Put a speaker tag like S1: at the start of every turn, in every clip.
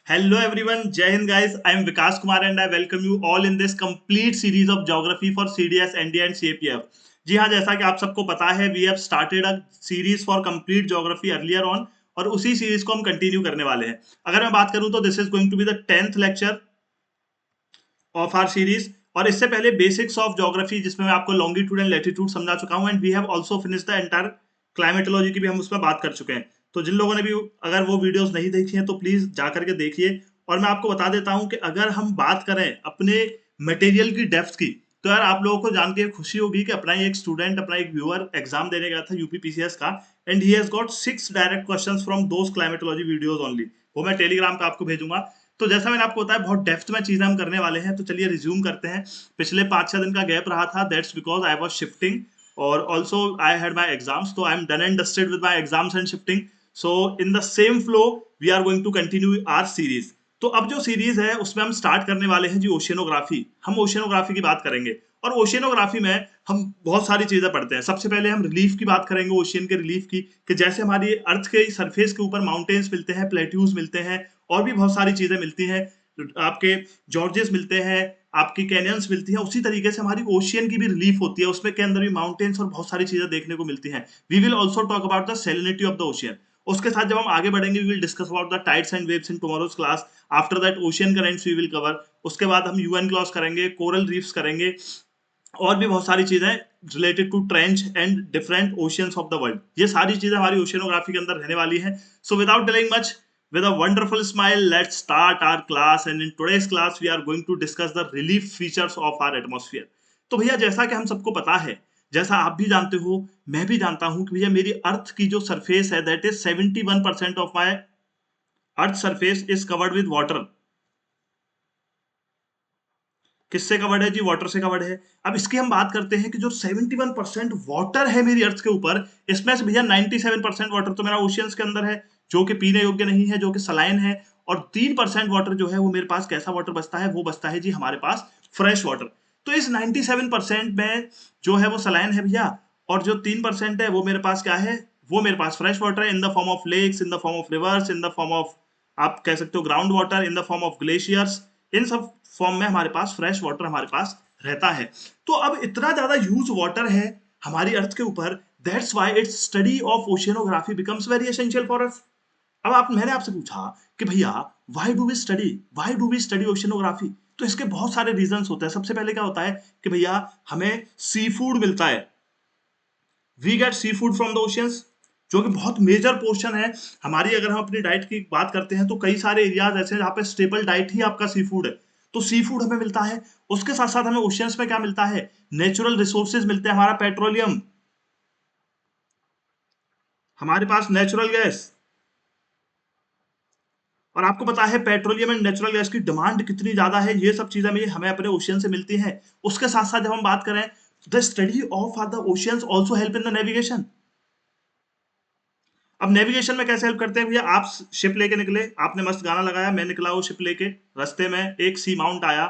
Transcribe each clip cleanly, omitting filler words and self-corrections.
S1: Hello everyone, Jai Hind guys. I am Vikas Kumar and I welcome you all in this complete series of geography for CDS, ND and CAPF. जी हाँ, जैसा कि आप सबको पता है, we have started a series for complete geography earlier on और उसी series को हम कंटिन्यू करने वाले हैं. अगर मैं बात करूं तो this is going to be the 10th lecture of our series. और इससे पहले बेसिक्स ऑफ ज्योग्राफी जिसमें मैं आपको लॉन्गिट्यूड एंड लैटिट्यूड समझा चुका हूं and we have also finish the entire climatology की भी हम उसमें बात कर चुके हैं. तो जिन लोगों ने भी अगर वो वीडियोस नहीं देखी हैं तो प्लीज जा करके देखिए. और मैं आपको बता देता हूं कि अगर हम बात करें अपने मटेरियल की डेप्थ की तो यार आप लोगों को जान के खुशी होगी कि अपना एक स्टूडेंट अपना एक व्यूअर एग्जाम देने गया था यूपीपीसीएस का and he has got 6 direct questions from those climatology videos only. वो मैं टेलीग्राम पे आपको भेजूंगा. तो जैसा मैंने आपको बताया बहुत डेप्थ में चीजें हम करने वाले हैं. तो चलिए रिज्यूम करते हैं. पिछले 5-6 दिन का गैप रहा था, that's because I was shifting और also I had my exams. तो I am done and dusted with my exams and shifting. So in the same flow we are going to continue our series. तो अब जो series है उसमें हम start करने वाले हैं जी ओशियनोग्राफी. हम ओशियनोग्राफी की बात करेंगे और ओशियनोग्राफी में हम बहुत सारी चीजें पढ़ते हैं. सबसे पहले हम रिलीफ की बात करेंगे, ओशियन के रिलीफ की, कि जैसे हमारी अर्थ के सरफेस के ऊपर माउंटेन्स मिलते हैं, प्लेट्यूज मिलते हैं और भी बहुत सारी चीजें मिलती हैं, आपके जॉर्जेस मिलते हैं, आपकी कैनियंस मिलती हैं, उसी तरीके से हमारी ओशियन की भी रिलीफ होती है. उसमें के अंदर भी माउंटेन्स और बहुत सारी चीजें देखने को मिलती हैं. We will also talk about the salinity of the ocean. उसके साथ जब हम आगे बढ़ेंगे we will discuss about the tides and waves in tomorrow's class. After that ocean currents we will cover. उसके बाद हम यूएन क्लॉज करेंगे, कोरल रीफ्स करेंगे और भी बहुत सारी चीजें related to trench and different oceans of the world. ये सारी चीजें हमारी ओशियनोग्राफी के अंदर रहने वाली हैं. So without delaying much, with a wonderful smile, let's start our class. And in today's class we are going to discuss the relief features of our atmosphere. तो भैया जैसा कि हम सबको पता है, जैसा आप भी जानते हो, मैं भी जानता हूं कि भैया मेरी अर्थ की जो सरफेस है that is 71% of my earth surface is covered with water. किससे कवर्ड है जी? वाटर से कवर्ड है. अब इसकी हम बात करते हैं कि जो 71% वाटर है मेरी अर्थ के ऊपर, इसमें से भैया 97% वाटर तो मेरा ओशियंस के अंदर है जो कि पीने योग्य नहीं है, जो कि सलाइन है. और 3% वाटर जो है वो मेरे पास कैसा वाटर बचता है? वो बचता है जी हमारे पास फ्रेश वाटर. तो इस 97% में जो है वो सलाइन है भैया, और जो 3% है वो मेरे पास क्या है? वो मेरे पास फ्रेश वाटर है in the form of lakes, in the form of rivers, in the form of, आप कह सकते हो ground water, in the form of glaciers. इन सब फॉर्म में हमारे पास फ्रेश वाटर हमारे पास रहता है. तो अब इतना ज्यादा ह्यूज वाटर है हमारी अर्थ के ऊपर, that's why it's study of oceanography becomes very essential for us. अब मैंने आपसे पूछा कि भैया why do we study oceanography. तो इसके बहुत सारे रीजंस होते हैं. सबसे पहले क्या होता है कि भैया हमें सी फूड मिलता है. We get seafood from the oceans, जो कि बहुत मेजर पोर्शन है हमारी. अगर हम अपनी डाइट की बात करते हैं तो कई सारे एरियाज ऐसे हैं जहाँ पे स्टेबल डाइट ही आपका सी फूड है. तो सी फूड हमें मिलता है. उसके साथ साथ हमें ओशियंस में क्या मिलता है? नेचुरल रिसोर्सेज मिलते हैं. हमारा पेट्रोलियम, हमारे पास नेचुरल गैस. और आपको पता है पेट्रोलियम एंड नेचुरल गैस की डिमांड कितनी ज्यादा है. ये सब चीजें हमें अपने ओशियन से मिलती हैं. उसके साथ साथ जब हम बात करें, the study of the oceans also help in the navigation. अब नेविगेशन में कैसे हेल्प करते हैं भैया? आप शिप लेके निकले, आपने मस्त गाना लगाया, मैं निकला वो शिप लेके, रास्ते में एक सी माउंट आया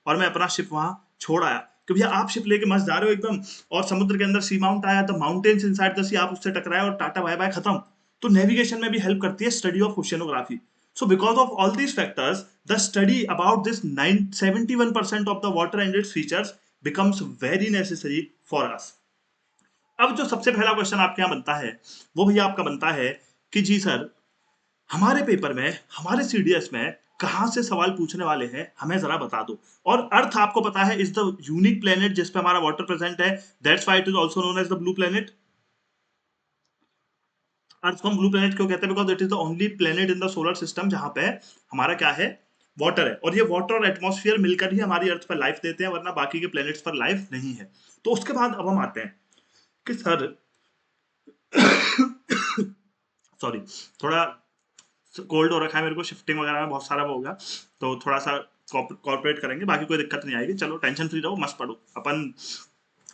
S1: और मैं अपना शिप वहां छोड़ आया. कि भैया आप शिप लेके मस्त जा रहे हो एकदम, और समुद्र के अंदर सी माउंट आया, द माउंटेन्स इनसाइड द सी, आप उससे टकराए और टाटा बाय बाय खत्म. तो नेविगेशन में भी हेल्प करती है study of oceanography. So because of all these factors, the study about this 71% of the water and its features becomes very necessary for us. अब जो सबसे पहला क्वेश्चन आपके यहाँ बनता है वो भैया आपका बनता है कि जी सर, हमारे पेपर में, हमारे सीडीएस में कहां से सवाल पूछने वाले हैं, हमें जरा बता दो. और अर्थ आपको पता है इज द यूनिक प्लेनेट जिसपे हमारा वाटर प्रेजेंट है. That's why it is also known as the blue planet. Earth को हम ब्लू प्लेनेट क्यों कहते हैं? Because it is the only planet in the solar system जहां पे हमारा क्या है? वाटर है. और ये वाटर और एटमॉस्फेयर मिलकर ही हमारी अर्थ पर लाइफ देते हैं, वरना बाकी के प्लेनेट्स पर लाइफ नहीं है. तो उसके बाद अब हम आते हैं कि सर सॉरी, थोड़ा कोल्ड हो रखा है मेरे को, शिफ्टिंग वगैरह में बहुत सारा वो होगा, तो थोड़ा सा कॉर्पोरेट करेंगे, बाकी कोई दिक्कत नहीं आएगी. चलो टेंशन फ्री रहो, मस्त पढ़ो, अपन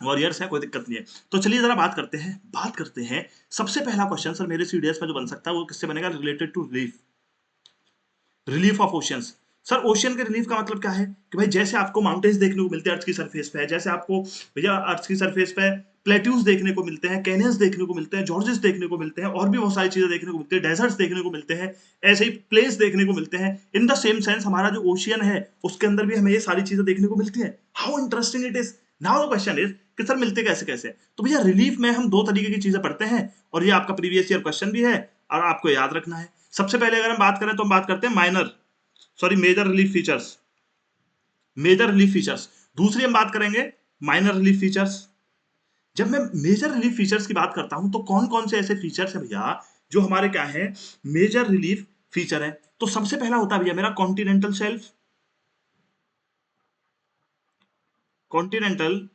S1: वॉरियर्स है, कोई दिक्कत नहीं है. तो चलिए जरा बात करते हैं. सबसे पहला क्वेश्चन सर मेरे सीडीएस में जो बन सकता है वो किससे बनेगा? Related to relief of oceans. Sir ocean के रिलीफ का मतलब क्या है? कि भाई जैसे आपको माउंटेन्स देखने को मिलते हैं अर्थ की सरफेस पे, जैसे आपको भैया अर्थ की सरफेस पे प्लेट्यूज देखने को मिलते हैं, कैनियंस देखने को मिलते हैं, जॉर्जेस देखने को मिलते हैं, और भी बहुत सारी चीजें देखने को मिलती है, डेजर्ट्स देखने को मिलते हैं, ऐसे ही प्लेस देखने को मिलते हैं। इन द सेम सेंस हमारा जो ओशियन है उसके अंदर भी हमें ये सारी चीजें देखने को मिलती है। How interesting it is. Now the question is कि सर मिलते कैसे कैसे। तो भैया रिलीफ में हम दो तरीके की चीजें पढ़ते हैं, और ये आपका प्रीवियस ईयर क्वेश्चन भी है और आपको याद रखना है। सबसे पहले अगर हम बात करें तो हम बात करते हैं minor sorry major relief features, major relief features. दूसरी हम बात करेंगे माइनर रिलीफ फीचर्स। जब मैं मेजर रिलीफ फीचर्स की बात करता हूं तो कौन कौन से ऐसे फीचर्स है भैया जो हमारे क्या है, मेजर रिलीफ फीचर है। तो सबसे पहला होता है भैया मेरा continental shelf, continental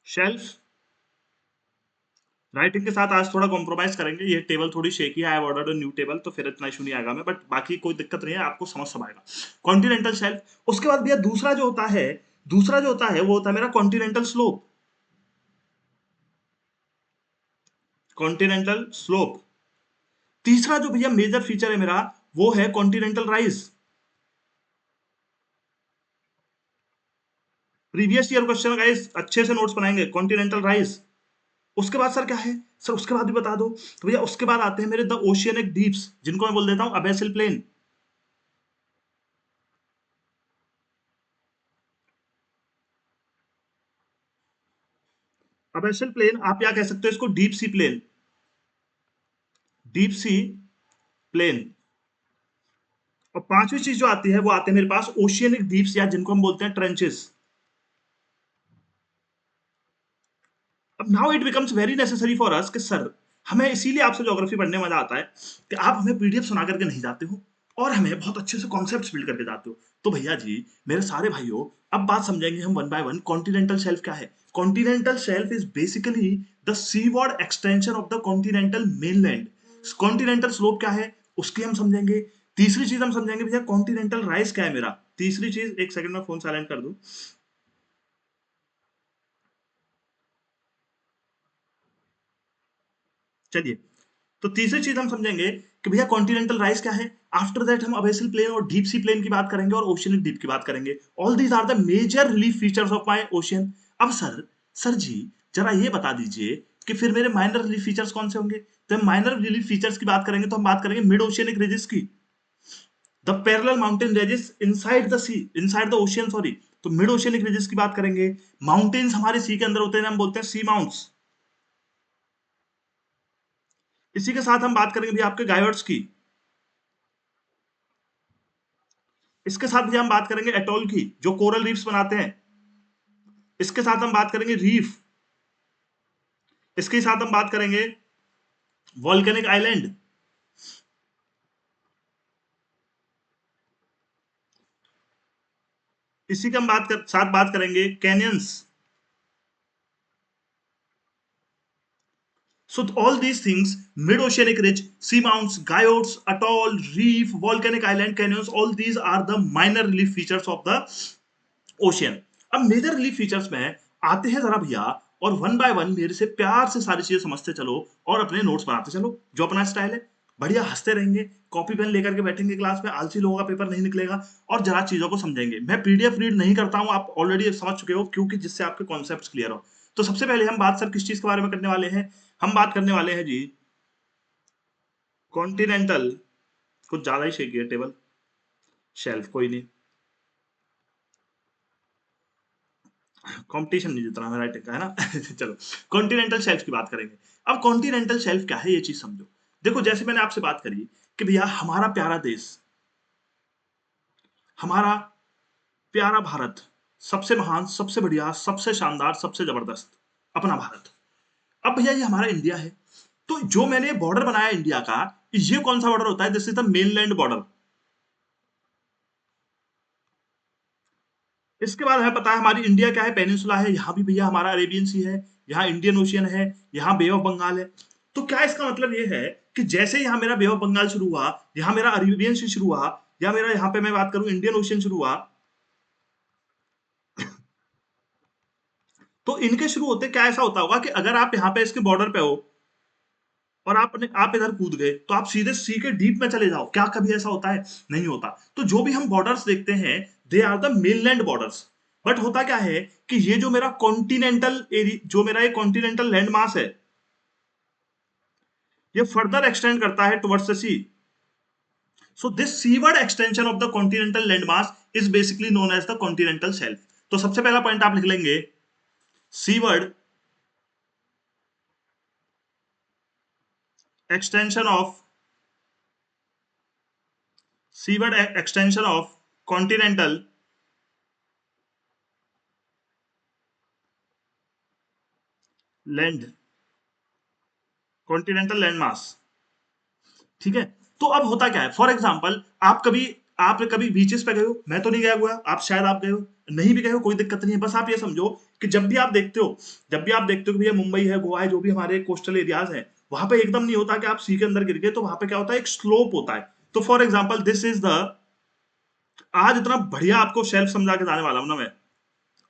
S1: shelf. Writing के साथ आज थोड़ा कॉम्प्रोमाइज करेंगे, ये टेबल थोड़ी शेकी है, I have ordered a new table, तो फिर इतना इशू नहीं आएगा मैं, बट बाकी कोई दिक्कत नहीं है, आपको समझ सब आएगा। Continental shelf. उसके बाद भैया दूसरा जो होता है, दूसरा जो होता है वो होता है मेरा कॉन्टिनेंटल स्लोप, कॉन्टिनेंटल स्लोप। तीसरा जो भैया मेजर फीचर है मेरा वो है continental rise. Previous year question guys अच्छे से नोट्स बनाएंगे, कॉन्टिनेंटल राइज। उसके बाद सर क्या है, सर उसके बाद भी बता दो। तो भैया उसके बाद आते हैं मेरे द ओशियनिक डीप्स, जिनको मैं बोल देता हूं अबेसिल प्लेन। अबेसिल प्लेन आप क्या कह सकते हो इसको, deep sea plain, deep sea plain. और पांचवी चीज जो आती है वो आते हैं मेरे पास ओशियनिक डीप्स, या जिनको हम बोलते हैं ट्रेंचेस। अब now it becomes very necessary for us कि सर हमें इसीलिए आपसे ज्योग्राफी पढ़ने में मजा आता है कि आप हमें पीडीएफ सुना करके नहीं जाते हो और हमें बहुत अच्छे से कॉन्सेप्ट्स बिल्ड करके जाते हो। तो भैया जी मेरे सारे भाइयों, अब बात समझेंगे हम one by one. Continental shelf क्या है? Continental shelf is basically the seaward extension of the continental mainland. Continental slope क्या है उसकी हम समझेंगे। तीसरी चीज हम समझेंगे भैया कॉन्टिनेंटल राइज क्या है मेरा। तीसरी चीज, एक सेकंड में फोन साइलेंट कर दूं। चलिए, तो तीसरी चीज हम समझेंगे कि भैया कॉन्टिनेंटल राइज क्या है। आफ्टर दैट हम अबेसिल प्लेन और डीप सी प्लेन की बात करेंगे और ओशियनिक डीप की बात करेंगे। All these are the major relief features of my ocean. अब सर जी जरा ये बता दीजिए कि फिर मेरे माइनर रिलीफ फीचर्स कौन से होंगे। तो हम माइनर रिलीफ फीचर्स की बात करेंगे तो हम बात करेंगे मिड ओशियनिक रिजिस की, the parallel mountain ridges inside the sea, inside the ocean sorry. तो मिड ओशियनिक रिजिस की बात करेंगे। माउंटेन्स हमारे सी के अंदर होते हैं, हम बोलते हैं सी माउंट्स। इसी के साथ हम बात करेंगे भी आपके गायोट्स की। इसके साथ भी हम बात करेंगे एटोल की जो कोरल रीफ्स बनाते हैं। इसके साथ हम बात करेंगे रीफ। इसके साथ हम बात करेंगे वॉल्केनिक आइलैंड। इसी के हम साथ बात करेंगे canyons. So all these things, mid-oceanic ridge, seamounts, guyot, atoll, reef, volcanic island, canyons, all these are the minor relief features of the ocean. अब मेजर रिलीफ फीचर्स में आते हैं जरा भैया, और वन बाय वन मेरे से प्यार से सारी चीजें समझते चलो और अपने नोट्स बनाते चलो, जो अपना स्टाइल है। बढ़िया हंसते रहेंगे, कॉपी पेन लेकर के बैठेंगे क्लास में, आलसी लोगों का पेपर नहीं निकलेगा, और जरा चीजों को समझेंगे। मैं पीडीएफ रीड नहीं करता हूं, आप ऑलरेडी समझ चुके हो, क्योंकि जिससे आपके कॉन्सेप्ट क्लियर हो। तो सबसे पहले हम बात सर किस चीज के बारे में करने वाले हैं, हम बात करने वाले हैं जी कॉन्टिनेंटल, कुछ ज्यादा ही शेकी है टेबल, शेल्फ कोई नहीं, कंपटीशन नहीं जितना है राइटिंग का, है ना। चलो कॉन्टिनेंटल शेल्फ की बात करेंगे। अब कॉन्टिनेंटल शेल्फ क्या है ये चीज समझो। देखो जैसे मैंने आपसे बात करी कि भैया हमारा प्यारा देश, हमारा प्यारा भारत, सबसे महान, सबसे बढ़िया, सबसे शानदार, सबसे जबरदस्त अपना भारत। अब भैया ये हमारा इंडिया है, तो जो मैंने बॉर्डर बनाया इंडिया का, ये कौन सा बॉर्डर होता है? This is the mainland border. इसके बाद हमें पता है हमारी इंडिया क्या है, पेनिनसुला है, यहाँ भी भैया हमारा अरेबियन सी है, यहाँ इंडियन ओशियन है, यहाँ बे ऑफ बंगाल है। तो क्या इसका मतलब ये है कि जैसे यहाँ मेरा बे ऑफ बंगाल शुरू हुआ, यहाँ मेरा अरेबियन सी शुरू हुआ, या मेरा यहाँ पे मैं बात करूं इंडियन ओशियन शुरू हुआ, तो इनके शुरू होते क्या ऐसा होता होगा कि अगर आप यहाँ पे इसके बॉर्डर पे हो और आप इधर कूद गए तो आप सीधे सी के डीप में चले जाओ, क्या कभी ऐसा होता है? नहीं होता। तो जो भी हम बॉर्डर्स देखते हैं they are the mainland borders. But होता क्या है कि ये जो मेरा कॉन्टिनेंटल एरिया, जो मेरा ये कॉन्टिनेंटल लैंड मास है, ये फर्दर एक्सटेंड करता है towards the sea. So this seaward extension of the continental landmass is basically known as the continental shelf. तो सबसे पहला पॉइंट आप लिख लेंगे seaward extension of continental land continental landmass. ठीक है. तो अब होता क्या है, फॉर एग्जाम्पल आप कभी बीचेस पे गए हो, मैं तो नहीं गया हुआ, आप शायद आप गए हो, नहीं भी गए हो कोई दिक्कत नहीं है, बस आप ये समझो कि जब भी आप देखते हो कि भैया मुंबई है, गोवा है, जो भी हमारे कोस्टल एरियाज हैं, वहां पे एकदम नहीं होता कि आप सी के अंदर गिर गए. तो वहां पे क्या होता है, एक स्लोप होता है. तो for example this is the, आज इतना बढ़िया आपको शेल्फ समझा के जाने वाला हूं ना मैं,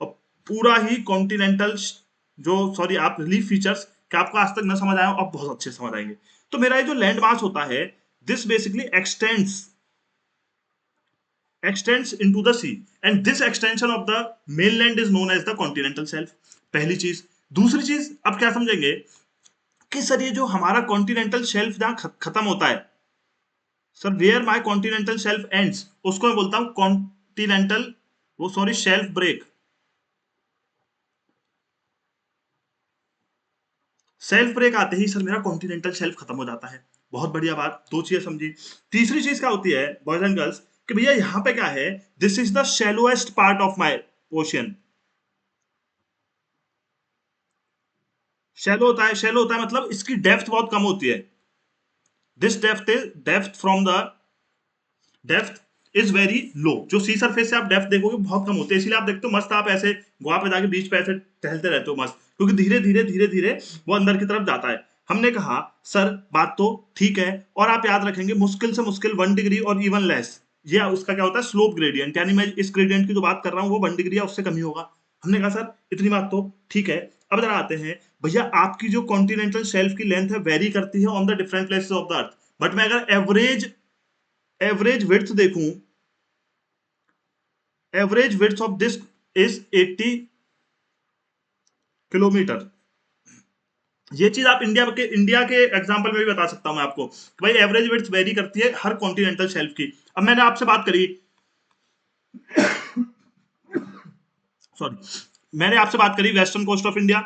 S1: और पूरा ही कॉन्टिनेंटल जो, सॉरी, आप रिलीफ फीचर्स कि आपको आज तक न समझ आया, अब बहुत अच्छे समझ आएंगे. तो मेरा ये जो लैंड मास होता है, this basically extends into the sea, and this extension of the mainland is known as the continental shelf. पहली चीज. दूसरी चीज अब क्या समझेंगे कि सर ये जो हमारा कॉन्टिनेंटल शेल्फ जहां खत्म होता है, sir where my continental shelf ends, उसको मैं बोलता हूं कॉन्टिनेंटल, वो sorry, shelf break. Self break आते ही सर मेरा कॉन्टिनेंटल शेल्फ खत्म हो जाता है. बहुत बढ़िया बात, दो चीजें समझी. तीसरी चीज क्या होती है बॉयज एंड गर्ल्स, कि भैया यहां पे क्या है, this is the shallowest part of my ocean. Shallow होता है मतलब इसकी डेप्थ बहुत कम होती है. This depth from the depth is very low. जो सी सरफेस से आप डेप्थ देखोगे बहुत कम होती है, इसीलिए आप देखते हो मस्त आप ऐसे गोवा पे जाके बीच पे ऐसे टहलते रहते हो मस्त, क्योंकि धीरे धीरे वो अंदर की तरफ जाता है. हमने कहा सर बात तो ठीक है, और आप याद रखेंगे मुश्किल से मुश्किल 1 डिग्री और इवन लेस, ये उसका क्या होता है, स्लोप ग्रेडियंट, यानी मैं इस ग्रेडियंट की जो बात कर रहा हूँ वो 1 डिग्री या उससे कम ही होगा. हमने कहा सर इतनी बात तो ठीक है. अब जरा आते हैं, भैया आपकी जो कॉन्टिनेंटल शेल्फ की लेंथ है वेरी करती है on the different places of the earth, but मैं अगर एवरेज विड्थ देखूं, average width of this is 80 kilometre. ये चीज आप इंडिया के एग्जांपल में भी बता सकता हूं मैं आपको कि भाई एवरेज विड्थ वेरी करती है हर कॉन्टिनेंटल शेल्फ की. अब मैंने आपसे बात करी, सॉरी, मैंने आपसे बात करी वेस्टर्न कोस्ट ऑफ इंडिया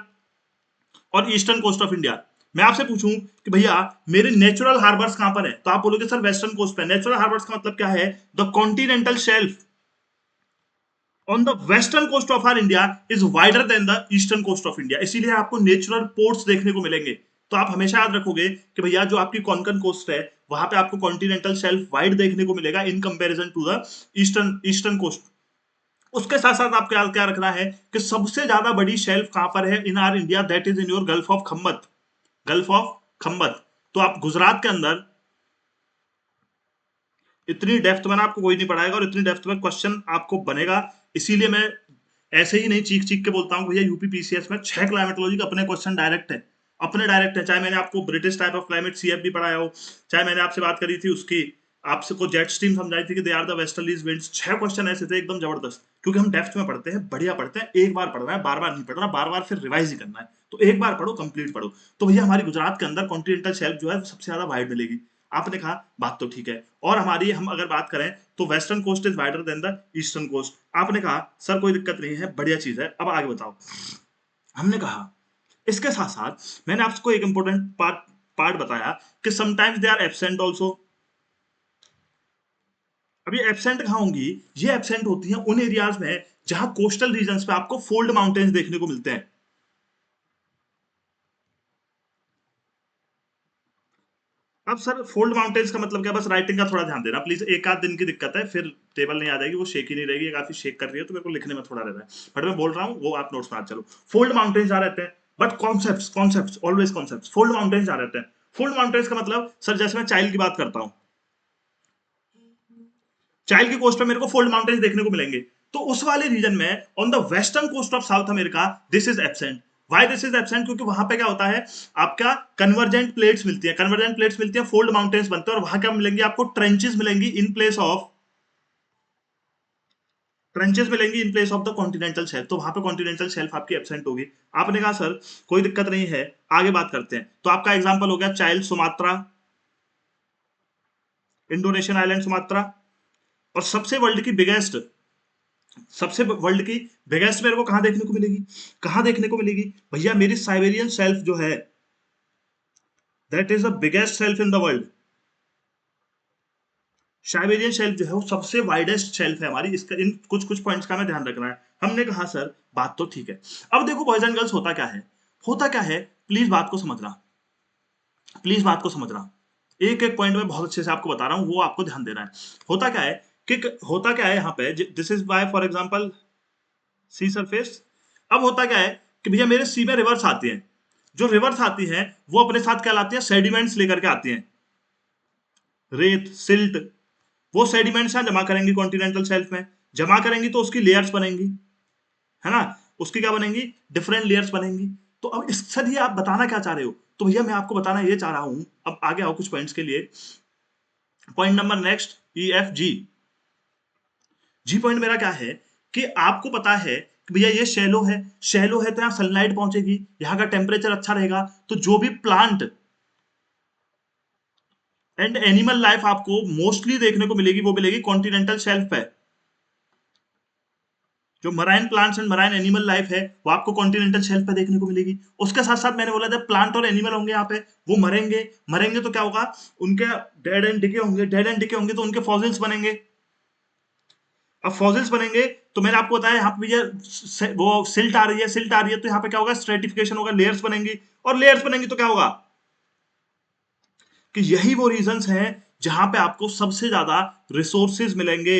S1: और ईस्टर्न कोस्ट ऑफ इंडिया. मैं आपसे पूछूं कि भैया मेरे नेचुरल हार्बर्स कहां पर है, तो आप बोलोगे सर वेस्टर्न कोस्ट पे. नेचुरल हार्बर्स का मतलब क्या है, the continental shelf on the western coast of our India is wider than the eastern coast of India. इसीलिए आपको नेचुरल पोर्ट्स देखने को मिलेंगे. तो आप हमेशा याद रखोगे कि भैया जो आपकी कोंकण कोस्ट है वहां पे आपको कॉन्टिनेंटल शेल्फ वाइड देखने को मिलेगा in comparison to the eastern coast. उसके साथ साथ आप क्या क्या रखना है कि सबसे ज्यादा बड़ी शेल्फ कहां पर है in our India, that is in your gulf of Khambhat. Gulf of Khambhat. तो आप गुजरात के अंदर, इतनी डेप्थ में ना आपको कोई नहीं पढ़ाएगा और इतनी डेप्थ में क्वेश्चन आपको बनेगा. इसीलिए मैं ऐसे ही नहीं चीख चीख के बोलता हूँ भैया यूपी पीसीएस में 6 क्लाइमेटोलॉजी के अपने क्वेश्चन डायरेक्ट है, अपने डायरेक्ट है. चाहे मैंने आपको British type of climate CF भी पढ़ाया हो, चाहे मैंने आपसे बात करी थी उसकी, आपसे को जेट स्ट्रीम समझाई थी कि they are the westerlies winds. 6 question ऐसे थे एकदम जबरदस्त, क्योंकि हम डेप्थ में पढ़ते हैं, बढ़िया पढ़ते हैं. एक बार पढ़ना है, बार बार नहीं पढ़ना, बार बार फिर रिवाइज ही करना है. तो एक बार पढ़ो, कंप्लीट पढ़ो. तो भैया हमारी गुजरात के अंदर कॉन्टिनेंटल शेल्फ जो है सबसे ज्यादा वाइड मिलेगी. आपने कहा बात तो ठीक है, और हमारी हम अगर बात करें तो western coast is wider than the eastern coast. आपने कहा सर कोई दिक्कत नहीं है, बढ़िया चीज है, अब आगे बताओ. हमने कहा इसके साथ साथ मैंने आपको एक इंपॉर्टेंट पार्ट बताया कि sometimes they are absent also. अब ये एब्सेंट कहाँ होंगी, ये एब्सेंट होती हैं उन एरियाज में जहां कोस्टल रीजन्स पे आपको फोल्ड माउंटेन्स देखने को मिलते हैं. अब सर फोल्ड माउंटेन्स का मतलब क्या, बस राइटिंग का थोड़ा ध्यान देना प्लीज. एक आध दिन की दिक्कत है, फिर टेबल नहीं आ जाएगी, वो शेक ही नहीं रहेगी, काफी शेक कर रही है तो मेरे को लिखने में थोड़ा रहता है, बट मैं बोल रहा हूँ वो आप नोट्स में चलो. फोल्ड माउंटेन्स जहाँ रहते हैं, but concepts concepts always concepts. Fold mountains जहाँ रहते हैं, फोल्ड माउंटेन्स का मतलब सर जैसे मैं चाइल्ड की बात करता हूँ, चाइल्ड की कोस्ट पे मेरे को फोल्ड माउंटेन्स देखने को मिलेंगे. तो उस वाले रीजन में on the western coast of South America this is absent. Why this is absent, क्योंकि वहां पे क्या होता है, आपका कन्वर्जेंट प्लेट्स मिलती है, कन्वर्जेंट प्लेट्स मिलती है, फोल्ड माउंटेन्स बनते हैं, और वहां क्या मिलेंगी आपको, ट्रेंचेस मिलेंगी इन प्लेस ऑफ ट्रेंचेस मिलेंगी in place of the continental shelf, तो वहां पे कॉन्टिनेंटल शेल्फ आपकी एब्सेंट होगी। आपने कहा सर कोई दिक्कत नहीं है, आगे बात करते हैं। तो आपका एग्जांपल हो गया child Sumatra, Indonesian island Sumatra, और सबसे वर्ल्ड की बिगेस्ट मेरे को कहां देखने को मिलेगी, कहां देखने को मिलेगी भैया, मेरी साइबेरियन शेल्फ जो है, that is the biggest shelf in the world. Siberian shelf जो है वो सबसे वाइडेस्ट शेल्फ है हमारी, इसका इन कुछ कुछ पॉइंट्स का हमें ध्यान रखना है। हमने कहा सर बात तो ठीक है। अब देखो बॉयज एंड गर्ल्स, होता क्या है, होता क्या है, प्लीज बात को समझना, प्लीज बात को समझना, एक एक पॉइंट में बहुत अच्छे से आपको बता रहा हूं, वो आपको ध्यान देना है। होता क्या है कि होता क्या है यहाँ पे, this is by for example sea surface. अब होता क्या है कि भैया मेरे सी में रिवर्स आती हैं, जो रिवर्स आती हैं वो अपने साथ क्या लाती है, सेडिमेंट्स लेकर के आती हैं, रेत सिल्ट। वो सेडिमेंट्स यहाँ जमा करेंगी कॉन्टिनेंटल शेल्फ में, जमा करेंगी तो उसकी लेयर्स बनेंगी, है ना, उसकी क्या बनेंगी, डिफरेंट लेयर्स बनेंगी। तो अब इस सर ये आप बताना क्या चाह रहे हो, तो भैया मैं आपको बताना ये चाह रहा हूं, अब आगे आओ कुछ पॉइंट्स के लिए। Point number next, E F G. G point मेरा क्या है कि आपको पता है कि भैया ये शैलो है, शैलो है तो यहाँ सनलाइट पहुंचेगी, यहाँ का टेम्परेचर अच्छा रहेगा, तो जो भी प्लांट एंड एनिमल लाइफ आपको मोस्टली देखने को मिलेगी वो मिलेगी कॉन्टिनेंटल शेल्फ पे। जो marine plants and marine animal life है वो आपको कॉन्टिनेंटल शेल्फ पे देखने को मिलेगी। उसके साथ साथ मैंने बोला जब प्लांट और एनिमल होंगे यहाँ पे, वो मरेंगे, मरेंगे तो क्या होगा, उनके डेड एंड डिके होंगे, डेड एंड डिके होंगे तो उनके फॉसिल्स बनेंगे। अब फॉसिल्स बनेंगे तो मैंने आपको बताया यहाँ पे भैया वो सिल्ट आ रही है, सिल्ट आ रही है तो यहाँ पे क्या होगा, स्ट्रेटिफिकेशन होगा, लेयर्स बनेंगी, और लेयर्स बनेंगी तो क्या होगा कि यही वो रीजंस हैं जहां पे आपको सबसे ज्यादा रिसोर्सेज मिलेंगे।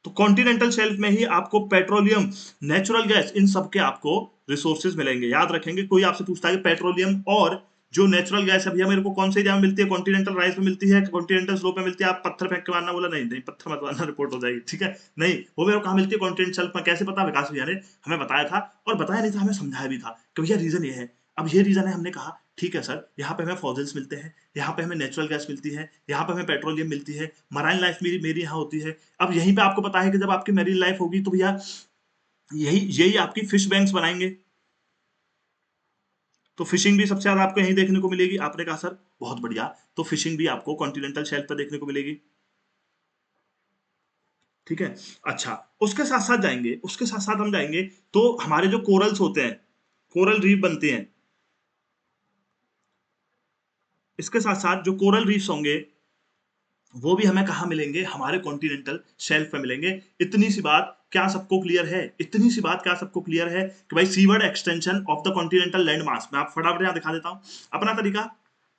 S1: तो कॉन्टिनेंटल शेल्फ में ही आपको पेट्रोलियम, नेचुरल गैस, इन सब के आपको रिसोर्सेज मिलेंगे। याद रखेंगे, कोई आपसे पूछता है कि पेट्रोलियम और जो नेचुरल गैस है भैया मेरे को कौन से एरिया में मिलती है, कॉन्टिनेंटल राइस में मिलती है, कॉन्टिनेंटल स्लोप में मिलती है, आप पत्थर फेंक के मारना, बोला नहीं नहीं पत्थर मत मारना, रिपोर्ट हो जाएगी, ठीक है, नहीं वो मेरे को कहाँ मिलती है, कॉन्टिनेंटल शेल्फ में। कैसे पता, विकास भैया ने हमें बताया था, और बताया नहीं था, हमें समझाया भी था कि भैया रीजन ये है। अब ये रीजन है, हमने कहा ठीक है सर, यहाँ पे हमें फॉसिल्स मिलते हैं, यहाँ पे हमें नेचुरल गैस मिलती है, यहाँ पे हमें पेट्रोलियम मिलती है, मराइन लाइफ मेरी मेरी यहाँ होती है। अब यहीं पे आपको पता है कि जब आपकी मेरीन लाइफ होगी तो भैया यही यही आपकी फिश बैंक्स बनाएंगे, तो फिशिंग भी सबसे ज्यादा आपको यहीं देखने को मिलेगी। आपने कहा सर बहुत बढ़िया, तो फिशिंग भी आपको कॉन्टिनेंटल शेल्फ पर देखने को मिलेगी, ठीक है। अच्छा, उसके साथ साथ जाएंगे, उसके साथ साथ हम जाएंगे तो हमारे जो कोरल्स होते हैं, कोरल रीफ बनते हैं, इसके साथ साथ जो कोरल रीफ्स होंगे वो भी हमें कहाँ मिलेंगे, हमारे कॉन्टिनेंटल शेल्फ पे मिलेंगे। इतनी सी बात क्या सबको क्लियर है, इतनी सी बात क्या सबको क्लियर है कि भाई seaward extension of the continental land मास, मैं आप फटाफट यहाँ दिखा देता हूँ अपना तरीका।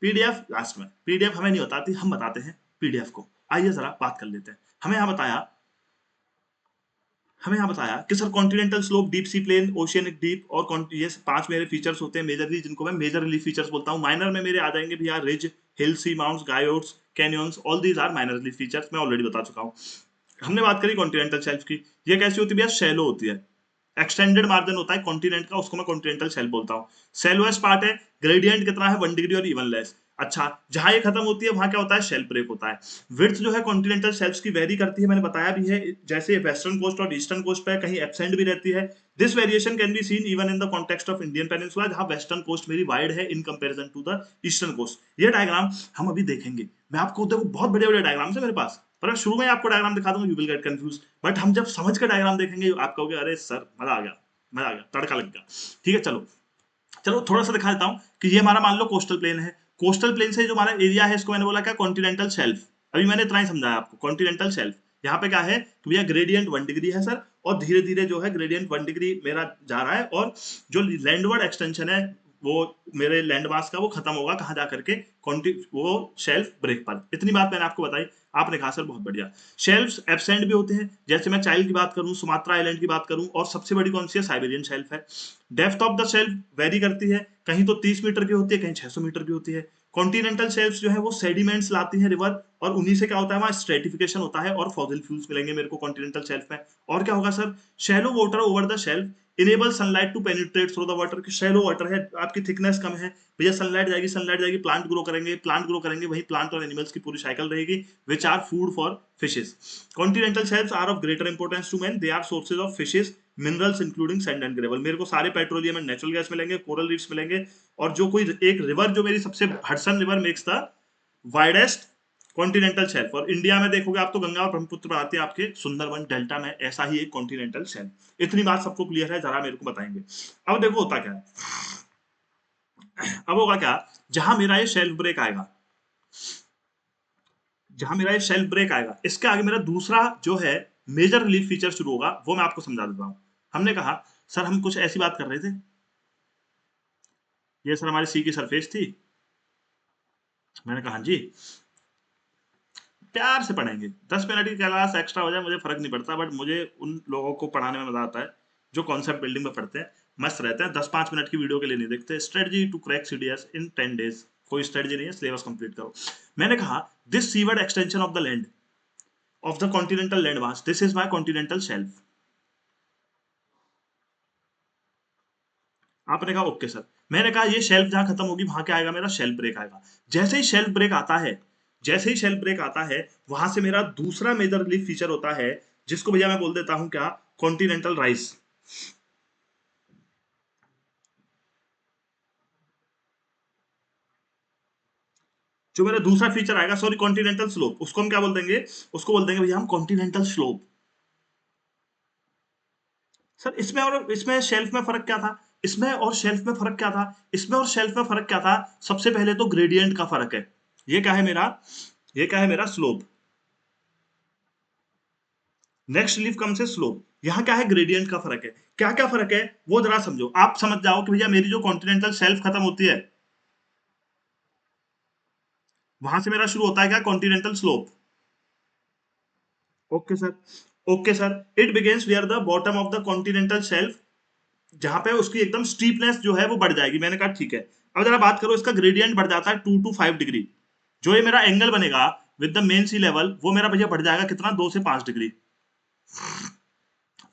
S1: पीडीएफ लास्ट में, पीडीएफ हमें नहीं बताती, हम बताते हैं पीडीएफ को। आइए जरा बात कर लेते हैं। हमें यहाँ बताया कि sir continental slope, deep sea plain, oceanic deep, और ये 5 मेरे फीचर्स होते हैं मेजरली, जिनको मैं मेजर रिलीफ फीचर्स बोलता हूँ। माइनर में मेरे आ जाएंगे भैया ridge, hill, seamounts, guyots, canyons, all these are minor relief features, मैं ऑलरेडी बता चुका हूँ। हमने बात करी कॉन्टिनेंटल शेल्फ की, ये कैसी होती है भैया, शैलो होती है, एक्सटेंडेड मार्जिन होता है कॉन्टिनेंट का, उसको मैं कॉन्टिनेंटल शेल्फ बोलता हूँ। सेलोएस्ट पार्ट है, ग्रेडियंट कितना है 1 डिग्री और इवन लेस। अच्छा, जहां ये खत्म होती है वहां क्या होता है, शेल्फ ब्रेक होता है। विड्थ जो है कॉन्टिनेंटल शेल्फ्स की वेरी करती है, मैंने बताया भी है, जैसे वेस्टर्न कोस्ट और ईस्टर्न कोस्ट पे कहीं एब्सेंट भी रहती है। This variation can be seen even in the context of Indian peninsula, जहां वेस्टर्न कोस्ट मेरी वाइड है in comparison to the eastern coast. ये डायग्राम हम अभी देखेंगे, मैं आपको देखो बहुत बड़े बड़े डायग्राम्स है मेरे पास, पर मैं शुरू में आपको डायग्राम दिखा दूंगा, you will get confuse, but हम जब समझ कर डायग्राम देखेंगे आप कहोगे अरे सर मजा आ गया, मजा आ गया, तड़का लग गया, ठीक है। चलो चलो थोड़ा सा दिखा देता हूं कि ये हमारा मान लो कोस्टल प्लेन है, कोस्टल प्लेन से जो हमारा एरिया है इसको मैंने बोला क्या, कॉन्टिनेंटल शेल्फ। अभी मैंने इतना ही समझाया आपको, कॉन्टिनेंटल शेल्फ यहाँ पे क्या है कि भैया ग्रेडियंट 1 डिग्री है सर, और धीरे धीरे जो है ग्रेडियंट 1 डिग्री मेरा जा रहा है, और जो लैंडवर्ड एक्सटेंशन है वो मेरे लैंड मास का वो खत्म होगा कहाँ जा करके, वो शेल्फ ब्रेक पर। इतनी बात मैंने आपको बताई, आपने कहा सर बहुत बढ़िया। शेल्फ्स एब्सेंट भी होते हैं, जैसे मैं चाइल्ड की बात करूं, सुमात्रा आइलैंड की बात करूं, और सबसे बड़ी कौन सी है, साइबेरियन शेल्फ है। Depth of the shelf very करती है, कहीं तो 30 मीटर की होती है, कहीं 600 मीटर की होती है। कॉन्टिनेंटल शेल्फ्स जो है वो सेडिमेंट्स लाती हैं रिवर, और उन्हीं से क्या होता है, वहां स्ट्रेटिफिकेशन होता है और फॉसिल फ्यूल्स मिलेंगे मेरे को कॉन्टिनेंटल शेल्फ में। और क्या होगा sir, shallow water over the shelf enable sunlight to penetrate through the water, की शैलो वाटर है, आपकी थिकनेस कम है भैया, सनलाइट जाएगी, सनलाइट जाएगी, प्लांट ग्रो करेंगे, प्लांट ग्रो करेंगे, वही प्लांट और एनिमल्स की पूरी साइकिल रहेगी, which are food for fishes. Continental shelfs are of greater importance to man, they are sources of fishes, minerals including sand and gravel. मेरे को सारे पेट्रोलियम एंड नेचुरल गैस मिलेंगे, कोरल रीफ्स मिलेंगे, और जो कोई एक रिवर जो मेरी सबसे, Hudson river makes the widest continental shelf, और इंडिया में देखोगे आप तो गंगा और ब्रह्मपुत्र आते हैं आपके सुंदरबन डेल्टा में, ऐसा ही एक कॉन्टिनेंटल शेल्फ। इतनी बात सबको क्लियर है, जरा मेरे को बताएंगे। अब देखो होता क्या है, अब होगा क्या, जहां मेरा ये शेल्फ ब्रेक आएगा, जहां मेरा ये शेल्फ ब्रेक आएगा, इसके आगे मेरा दूसरा जो है मेजर रिलीफ फीचर शुरू होगा, वो मैं आपको समझा देता हूं। हमने कहा सर हम कुछ ऐसी बात कर रहे थे, ये सर हमारी सी की सरफेस थी। मैंने कहा हाँ जी, प्यार से पढ़ेंगे, 10 मिनट की क्लास एक्स्ट्रा हो जाए मुझे फर्क नहीं पड़ता, बट मुझे उन लोगों को पढ़ाने में मजा आता है जो कॉन्सेप्ट बिल्डिंग में पढ़ते हैं, मस्त रहते हैं। 10-5 मिनट की वीडियो के लिए नहीं देखते। Strategy to crack CDS in 10 days, कोई स्ट्रेटजी नहीं है, सिलेबस कंप्लीट करो। मैंने कहा this seaward extension of the land of the continental land mass, this is my continental shelf. आपने कहा ओके सर। मैंने कहा ये शेल्फ जहां खत्म होगी वहां क्या आएगा, मेरा शेल्फ ब्रेक आएगा। जैसे ही शेल्फ ब्रेक आता है, जैसे ही शेल्फ ब्रेक आता है, वहां से मेरा दूसरा मेजर रिलीफ फीचर होता है, जिसको भैया मैं बोल देता हूं क्या, कॉन्टिनेंटल राइज। जो मेरा दूसरा फीचर आएगा, सॉरी कॉन्टिनेंटल स्लोप, उसको हम क्या बोल देंगे, उसको बोल देंगे भैया हम कॉन्टिनेंटल स्लोप। सर इसमें और इसमें शेल्फ में फर्क क्या था, इसमें और शेल्फ में फर्क क्या था, इसमें और शेल्फ में फर्क क्या था। सबसे पहले तो ग्रेडियंट का फर्क है। ये क्या है मेरा, ये क्या है मेरा स्लोप। नेक्स्ट लीफ कम से स्लोप, यहाँ क्या है, ग्रेडियंट का फर्क है। क्या क्या फर्क है वो जरा समझो, आप समझ जाओ कि भैया मेरी जो कॉन्टिनेंटल शेल्फ खत्म होती है, वहां से मेरा शुरू होता है क्या, continental slope. Okay sir, okay sir. It begins where the bottom of the continental shelf, जहां पे उसकी एकदम स्टीपनेस जो है वो बढ़ जाएगी। मैंने कहा ठीक है। अब जरा बात करो, इसका ग्रेडियंट बढ़ जाता है 2 to 5 डिग्री। जो ये मेरा एंगल बनेगा with the mean sea level, वो मेरा भैया बढ़ जाएगा कितना, 2 से 5 डिग्री।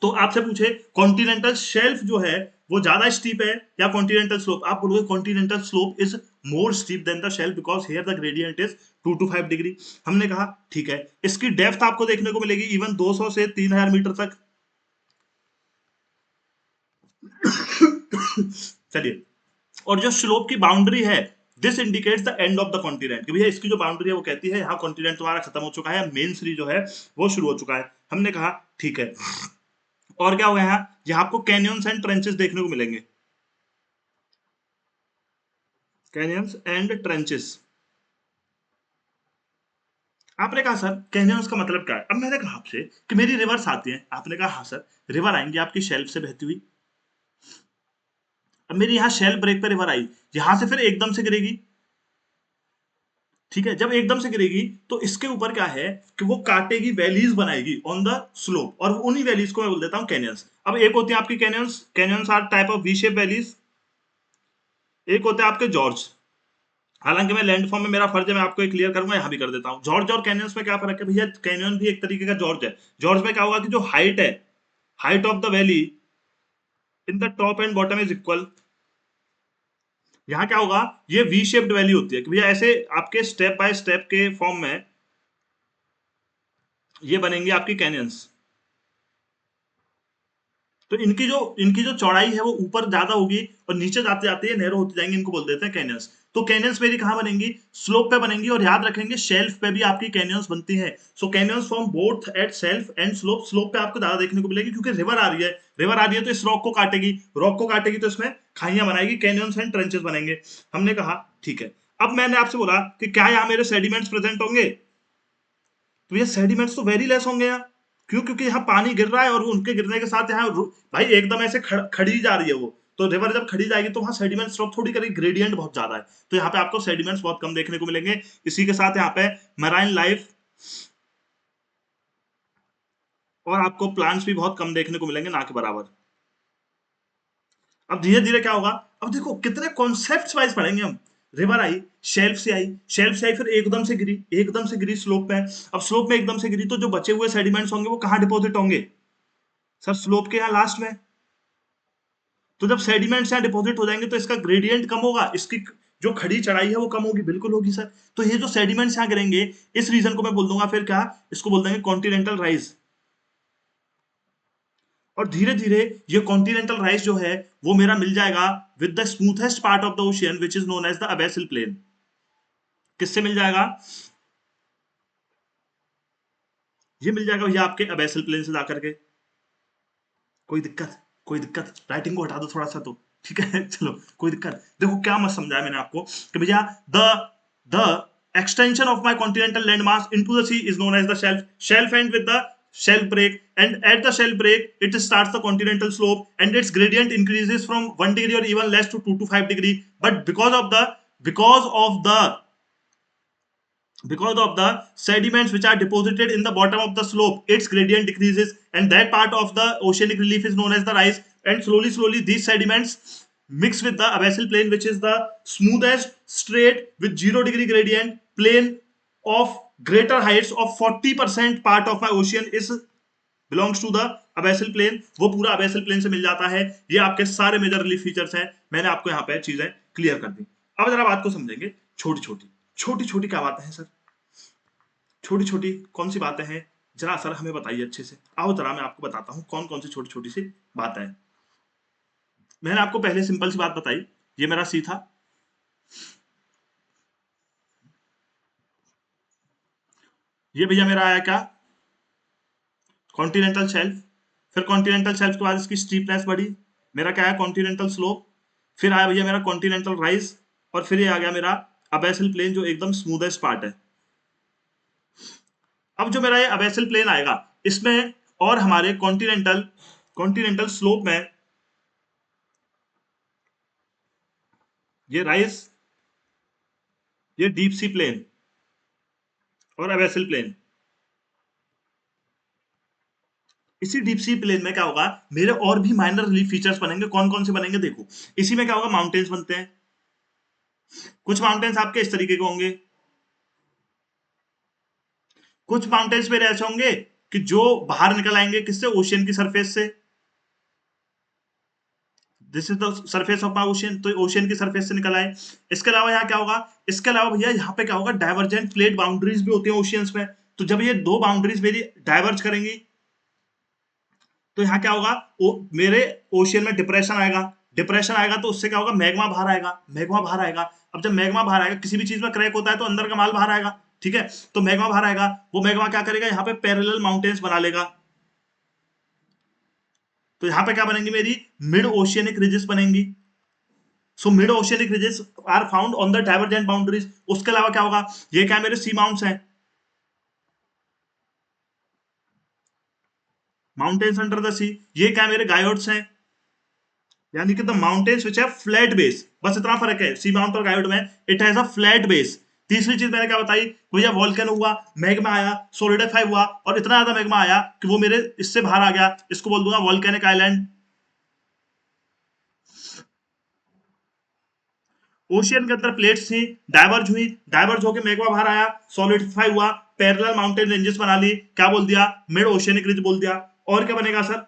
S1: तो आपसे पूछे कॉन्टिनेंटल शेल्फ जो है वो ज्यादा स्टीप है या कॉन्टिनेंटल स्लोप, आप बोलोगे continental slope is more steep than the shelf because here the gradient is 2 to 5 degree. हमने कहा ठीक है। इसकी डेप्थ आपको देखने को मिलेगी इवन 200 से 3000 मीटर तक। चलिए, और जो स्लोप की बाउंड्री है, this indicates the end of the continent, कि भैया इसकी जो बाउंड्री है वो कहती है यहाँ कॉन्टिनेंट तुम्हारा खत्म हो चुका है, मेन सीरीज जो है वो शुरू हो चुका है। हमने कहा ठीक है। और क्या हो गया है, यहाँ आपको कैनियंस एंड ट्रेंचेस देखने को मिलेंगे, कैनियंस एंड ट्रेंचेस। आपने कहा सर कैनियंस का मतलब क्या है। अब मैंने कहा आपसे कि मेरी रिवर्स आती है, आपने कहा हाँ सर, रिवर आएंगी आपकी शेल्फ से बहती हुई। अब मेरी यहाँ शेल्फ ब्रेक पे रिवर आई, यहां से फिर एकदम से गिरेगी, ठीक है। जब एकदम से गिरेगी तो इसके ऊपर क्या है कि वो काटेगी, वैलीज बनाएगी ऑन द स्लोप, और उन्हीं वैलीज को मैं बोल देता हूँ कैनियंस। अब एक होती है आपकी canyons, canyons are type of V shape valleys. एक होते हैं आपके जॉर्ज। हालांकि मैं लैंड फॉर्म में मेरा फर्ज है, मैं आपको क्लियर करूंगा, यहां भी कर देता हूं। जॉर्ज और कैनियंस में क्या फर्क है भैया, कैनियन भी एक तरीके का जॉर्ज है। जॉर्ज में क्या होगा कि जो हाइट है, height of the valley in the top and bottom is equal. यहाँ क्या होगा, ये वी शेप्ड वैली होती है कि भैया ऐसे आपके स्टेप बाय स्टेप के फॉर्म में ये बनेंगे आपकी कैनियंस। तो इनकी जो चौड़ाई है वो ऊपर ज्यादा होगी और नीचे जाते जाते ये नैरो होती जाएंगी, इनको बोल देते हैं कैनियंस। तो कैनियंस मेरी कहां बनेंगी, स्लोप पे बनेंगी। और याद रखेंगे शेल्फ पे भी आपकी कैनियंस बनती है। So canyons form both at shelf and slope. Slope पे आपको ज्यादा देखने को मिलेगी क्योंकि रिवर आ रही है, रिवर आ रही है तो इस रॉक को काटेगी, रॉक को काटेगी तो इसमें खाइयां बनाएगी, कैनियंस एंड ट्रेंचेस बनेंगे। हमने कहा ठीक है। अब मैंने आपसे बोला कि क्या यहाँ मेरे सेडिमेंट्स प्रेजेंट होंगे, तो ये सेडिमेंट्स तो वेरी लेस होंगे यहाँ। क्यों, क्योंकि यहाँ पानी गिर रहा है और उनके गिरने के साथ यहाँ भाई एकदम ऐसे खड़ी जा रही है वो, तो रिवर जब खड़ी जाएगी तो वहां सेडिमेंट स्टॉप थोड़ी करेगी, ग्रेडियंट बहुत ज्यादा है, तो यहाँ पे आपको सेडिमेंट्स बहुत कम देखने को मिलेंगे। इसी के साथ यहाँ पे मराइन लाइफ और आपको प्लांट्स भी बहुत कम देखने को मिलेंगे, ना के बराबर। अब धीरे धीरे क्या होगा, अब देखो कितने कॉन्सेप्ट वाइज पढ़ेंगे हम। रिवर आई, शेल्फ से आई, शेल्फ से आई फिर एकदम से गिरी, एकदम से गिरी स्लोप पे। अब स्लोप में एकदम से गिरी तो जो बचे हुए सेडिमेंट्स होंगे वो कहाँ डिपॉजिट होंगे, सर स्लोप के यहाँ लास्ट में। तो जब सेडिमेंट्स यहाँ डिपॉजिट हो जाएंगे तो इसका ग्रेडियंट कम होगा, इसकी जो खड़ी चढ़ाई है वो कम होगी, बिल्कुल होगी सर। तो ये जो सेडिमेंट्स यहाँ गिरेंगे, इस रीजन को मैं बोल दूंगा फिर क्या, इसको बोल देंगे कॉन्टिनेंटल राइज। और धीरे धीरे ये कॉन्टिनेंटल राइज जो है वो मेरा मिल जाएगा with the smoothest part of the ocean which is known as the abyssal plain. किससे मिल जाएगा? ये मिल जाएगा भैया आपके अबेसिल प्लेन से जाकर के। कोई दिक्कत? कोई दिक्कत? राइटिंग को हटा दो थोड़ा सा तो, ठीक है। चलो कोई दिक्कत? देखो क्या मत समझाया मैंने आपको कि भैया the extension of my continental landmass into the sea is known as the shelf end with the shelf break, and at the shelf break it starts the continental slope and its gradient increases from 1 degree or even less to 2 to 5 degree, but because of the sediments which are deposited in the bottom of the slope, its gradient decreases, and that part of the oceanic relief is known as the rise. And slowly these sediments mix with the abyssal plain, which is the smoothest, straight with 0 degree gradient plain of greater heights of 40% part of my ocean is belongs to the abyssal plain। वो पूरा abyssal plain से मिल जाता है। ये आपके सारे major relief features हैं, मैंने आपको यहाँ पे चीजें क्लियर कर दी। अब जरा बात को समझेंगे, छोटी छोटी छोटी छोटी क्या बातें हैं सर? छोटी छोटी कौन सी बातें हैं जरा सर हमें बताइए अच्छे से। आओ जरा मैं आपको बताता हूँ कौन कौन सी छोटी छोटी सी बातें हैं। मैंने आपको पहले सिंपल सी बात बताई, ये मेरा सी था, ये भैया मेरा आया क्या, कॉन्टिनेंटल शेल्फ। फिर कॉन्टिनेंटल शेल्फ के बाद इसकी स्टीपनेस बढ़ी, मेरा क्या है कॉन्टिनेंटल स्लोप। फिर आया भैया मेरा कॉन्टिनेंटल राइज, और फिर ये आ गया मेरा अबैसल प्लेन जो एकदम स्मूदेस्ट पार्ट है। अब जो मेरा ये अबैसल प्लेन आएगा इसमें और हमारे कॉन्टिनेंटल स्लोप में ये राइज, ये डीप सी प्लेन और अबैसल प्लेन। इसी डीप सी प्लेन में क्या होगा, मेरे और भी माइनर रिलीफ फीचर्स बनेंगे। कौन कौन से बनेंगे देखो, इसी में क्या होगा, माउंटेन्स बनते हैं। कुछ माउंटेन्स आपके इस तरीके के होंगे, कुछ माउंटेन्स मेरे ऐसे होंगे कि जो बाहर निकल आएंगे किससे, ओशियन की सरफेस से। This is the surface of my ocean, तो ओशियन की सरफेस से निकल आए। इसके अलावा यहाँ क्या होगा, इसके अलावा भैया यहाँ पे क्या होगा, डाइवर्जेंट प्लेट बाउंड्रीज भी होती है ओशियंस में। तो जब ये दो बाउंड्रीज मेरी डाइवर्ज करेंगी तो यहाँ क्या होगा, मेरे ओशियन में डिप्रेशन आएगा। डिप्रेशन आएगा तो उससे क्या होगा, मैग्मा बाहर आएगा। मैग्मा बाहर आएगा, अब जब मैग्मा बाहर आएगा, किसी भी चीज में क्रैक होता है तो अंदर का माल बाहर आएगा, ठीक है। तो मैग्मा बाहर आएगा, वो मैग्मा क्या करेगा, यहाँ पे पैरेलल माउंटेन्स बना लेगा। तो यहाँ पे क्या बनेंगी, मेरी मिड ओशियनिक रिजेस बनेंगी। So mid oceanic ridges are found on the divergent boundaries. उसके अलावा क्या होगा, ये क्या मेरे सी माउंट्स हैं, माउंटेन्स अंडर द सी। ये क्या मेरे गायोड्स हैं, यानी कि the mountains which have flat base. बस इतना फर्क है सी माउंट और गायोड में, it has a flat base. तीसरी चीज मैंने क्या बताई, भैया वॉल्केनो हुआ, मैग्मा आया, सोलिडिफाई हुआ, और इतना ज्यादा मैग्मा आया कि वो मेरे इससे बाहर आ गया, इसको बोल दूंगा वॉल्केनिक आइलैंड। ओशियन के अंदर प्लेट्स थी, डाइवर्ज हुई, डाइवर्ज होकर मैग्मा बाहर आया, सॉलिडिफाई हुआ, पैरेलल माउंटेन रेंजेस बना ली, क्या बोल दिया, मिड ओशियनिक रिज बोल दिया। और क्या बनेगा सर,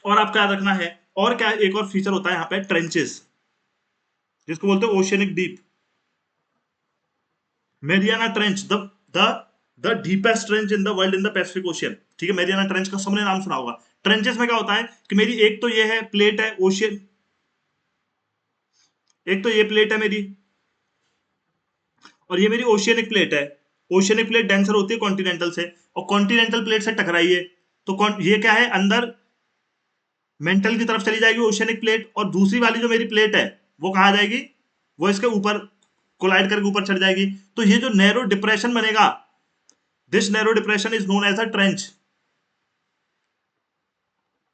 S1: और आपका याद रखना है, और क्या एक और फीचर होता है यहाँ पे, ट्रेंचेस, जिसको बोलते हैं oceanic deep. Mariana trench, the the deepest trench in the world in the Pacific ocean, ठीक है। मेरियाना ट्रेंच का सबने नाम सुना होगा। ट्रेंचेस में क्या होता है कि मेरी एक तो ये है प्लेट है ओशियन, एक तो ये प्लेट है मेरी, और ये मेरी ओशियनिक प्लेट है। ओशियनिक प्लेट डेंसर होती है कॉन्टिनेंटल से, और कॉन्टिनेंटल प्लेट से टकराई है, तो ये क्या है, अंदर मेंटल की तरफ चली जाएगी ओशियनिक प्लेट, और दूसरी वाली जो मेरी प्लेट है वो कहा जाएगी, वो इसके ऊपर कोलाइड करके ऊपर चढ़ जाएगी। तो ये जो नैरो डिप्रेशन बनेगा, this narrow depression is known as a trench.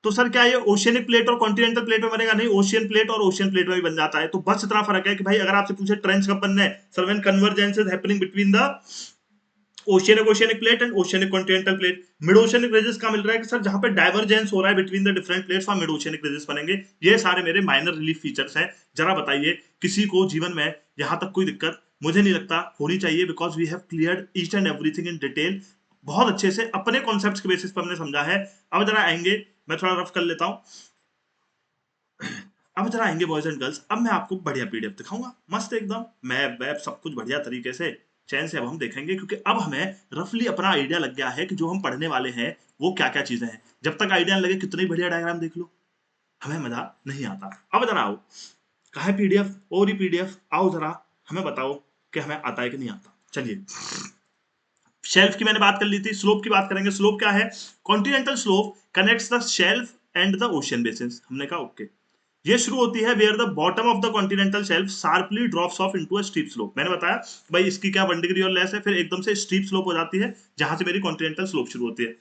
S1: तो सर क्या ये ओशियनिक प्लेट और कॉन्टिनेंटल प्लेट में बनेगा? नहीं, ओशियन प्लेट और ओशियन प्लेट में भी बन जाता है। तो बस इतना फर्क है कि भाई अगर आपसे पूछे ट्रेंच कब बनना है, sir when convergence is happening between the oceanic plate and oceanic continental plate. Mid oceanic ridges का मिल रहा है कि सर जहां पे डाइवर्जेंस हो रहा है बिटवीन द डिफरेंट प्लेट्स, वहां मिड ओशियनिक रिजेस बनेंगे। ये सारे मेरे माइनर रिलीफ फीचर्स हैं। जरा बताइए किसी को जीवन में यहां तक कोई दिक्कत मुझे नहीं लगता होनी चाहिए, because we have cleared each and everything in detail. बहुत अच्छे से अपने कॉन्सेप्ट्स के बेसिस पर हमने समझा है। अब जरा आएंगे, मैं थोड़ा रफ कर लेता हूं। अब जरा आएंगे बॉयज एंड गर्ल्स, अब मैं आपको बढ़िया पीडीएफ दिखाऊंगा, मस्त एकदम मैप वैप सब कुछ बढ़िया तरीके से चैन से अब हम देखेंगे, क्योंकि अब हमें रफली अपना आइडिया लग गया है कि जो हम पढ़ने वाले हैं वो क्या क्या चीजें हैं। जब तक आइडिया लगे कितने ही बढ़िया डायग्राम देख लो, हमें मजा नहीं आता। अब जरा आओ, कहा है पीडीएफ और ही पीडीएफ, आओ जरा हमें बताओ कि हमें आता है कि नहीं आता। चलिए, शेल्फ की मैंने बात कर ली थी, स्लोप की बात करेंगे। स्लोप क्या है? Continental slope connects the shelf and the ocean basin. हमने कहा ओके। ये शुरू होती है where the bottom of the continental shelf sharply drops off into a steep slope. मैंने बताया भाई इसकी क्या 1 डिग्री और लेस है, फिर एकदम से स्टीप स्लोप हो जाती है, जहां से मेरी कॉन्टिनेंटल स्लोप शुरू होती है।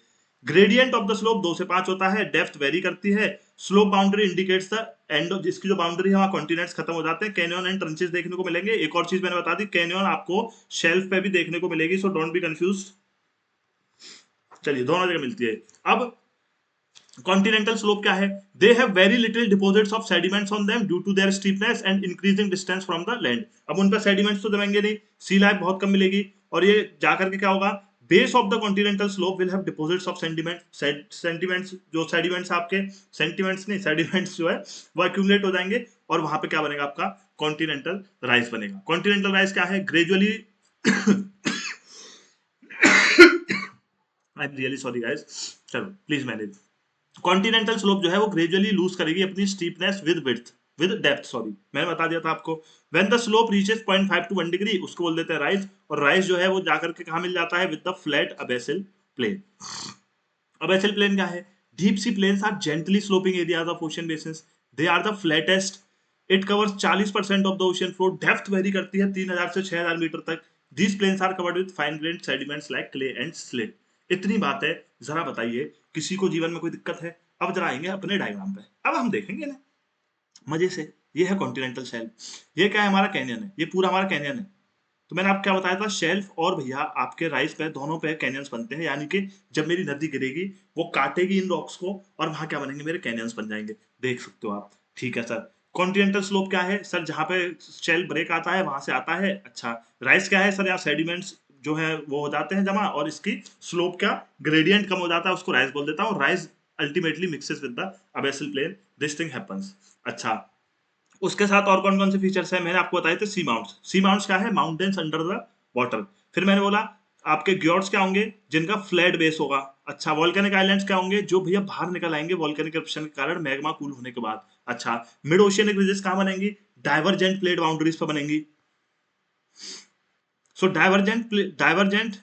S1: ग्रेडियंट ऑफ द स्लोप 2 से 5 होता है, डेप्थ वेरी करती है। Slope boundary indicates the end of, जिसकी जो बाउंड्री है वहां कॉन्टिनेंट्स खत्म हो जाते हैं। कैनियन एंड ट्रंचेस देखने को मिलेंगे। एक और चीज मैंने बता दी, कैनियन आपको शेल्फ पे भी देखने को मिलेगी, सो डोंट बी कंफ्यूज। चलिए, दोनों जगह मिलती है। अब कॉन्टिनेंटल स्लोप क्या है? They have very little deposits of sediments on them due to their steepness and increasing distance from the land. अब उन पर सेडिमेंट्स तो जमेंगे नहीं, सी लाइफ बहुत कम मिलेगी, और ये जाकर के क्या होगा, base of the continental slope will have deposits of sentiments, जो सेडिमेंट्स आपके, सेंटिमेंट्स नहीं सेडिमेंट्स जो है वो एक्यूमुलेट हो जाएंगे, और वहां पे क्या बनेगा आपका कॉन्टिनेंटल राइज बनेगा। कॉन्टिनेंटल राइज क्या है? Gradually I am really sorry guys, चलो प्लीज मैनेज। कॉन्टिनेंटल स्लोप जो है वो ग्रेजुअली लूज करेगी अपनी स्टीपनेस विद डेप्थ, सॉरी मैंने बता दिया था आपको। When the slope reaches 0.5 to 1 degree, उसको बोल देते हैं राइज, और राइज जो है वो जाकर के कहां मिल जाता है? With the flat abyssal plain. Abyssal plain क्या है? Deep sea plains are gently sloping areas of ocean basins, they are the flattest, it covers 40% of the ocean floor, depth vary करती है 3000 से 6000 मीटर तक। These plains are covered with fine grained sediments like clay and slate. इतनी बात है, जरा बताइए किसी को जीवन में कोई दिक्कत है? अब जरा आएंगे अपने डायग्राम पे, अब हम देखेंगे ना मजे से। ये है कॉन्टिनेंटल शेल्फ, ये क्या है? हमारा कैनियन है, ये पूरा हमारा कैनियन है। तो मैंने आपको क्या बताया था, शेल्फ और भैया आपके राइस पे दोनों पे कैनियंस बनते हैं, यानी कि जब मेरी नदी गिरेगी वो काटेगी इन रॉक्स को, और वहां क्या बनेंगे? मेरे कैनियंस बन जाएंगे, देख सकते हो आप। ठीक है सर। कॉन्टिनेंटल स्लोप क्या है सर? जहां पे शेल ब्रेक आता है वहां से आता है। अच्छा, राइस क्या है सर? यहाँ सेडिमेंट्स जो है वो हो जाते हैं जमा, और इसकी स्लोप क्या, ग्रेडियंट कम हो जाता है, उसको राइस बोल देता हूँ। Rise ultimately mixes with the abyssal plain, this thing happens. अच्छा, उसके साथ और कौन कौन से फीचर्स हैं? मैंने आपको बताए थे सी माउंट्स। सी माउंट्स क्या है? Mountains under the water. फिर मैंने बोला आपके ग्योर्ड्स क्या होंगे? जिनका फ्लैट बेस होगा। अच्छा, वॉल्केनिक आइलैंड्स क्या होंगे? जो भैया बाहर निकल आएंगे वॉल्केनिक इरप्शन के कारण, मैग्मा कूल होने के बाद। अच्छा, मिड ओशियनिक रिजेस कहां बनेंगी? डाइवर्जेंट प्लेट बाउंड्रीज पर बनेंगी। So divergent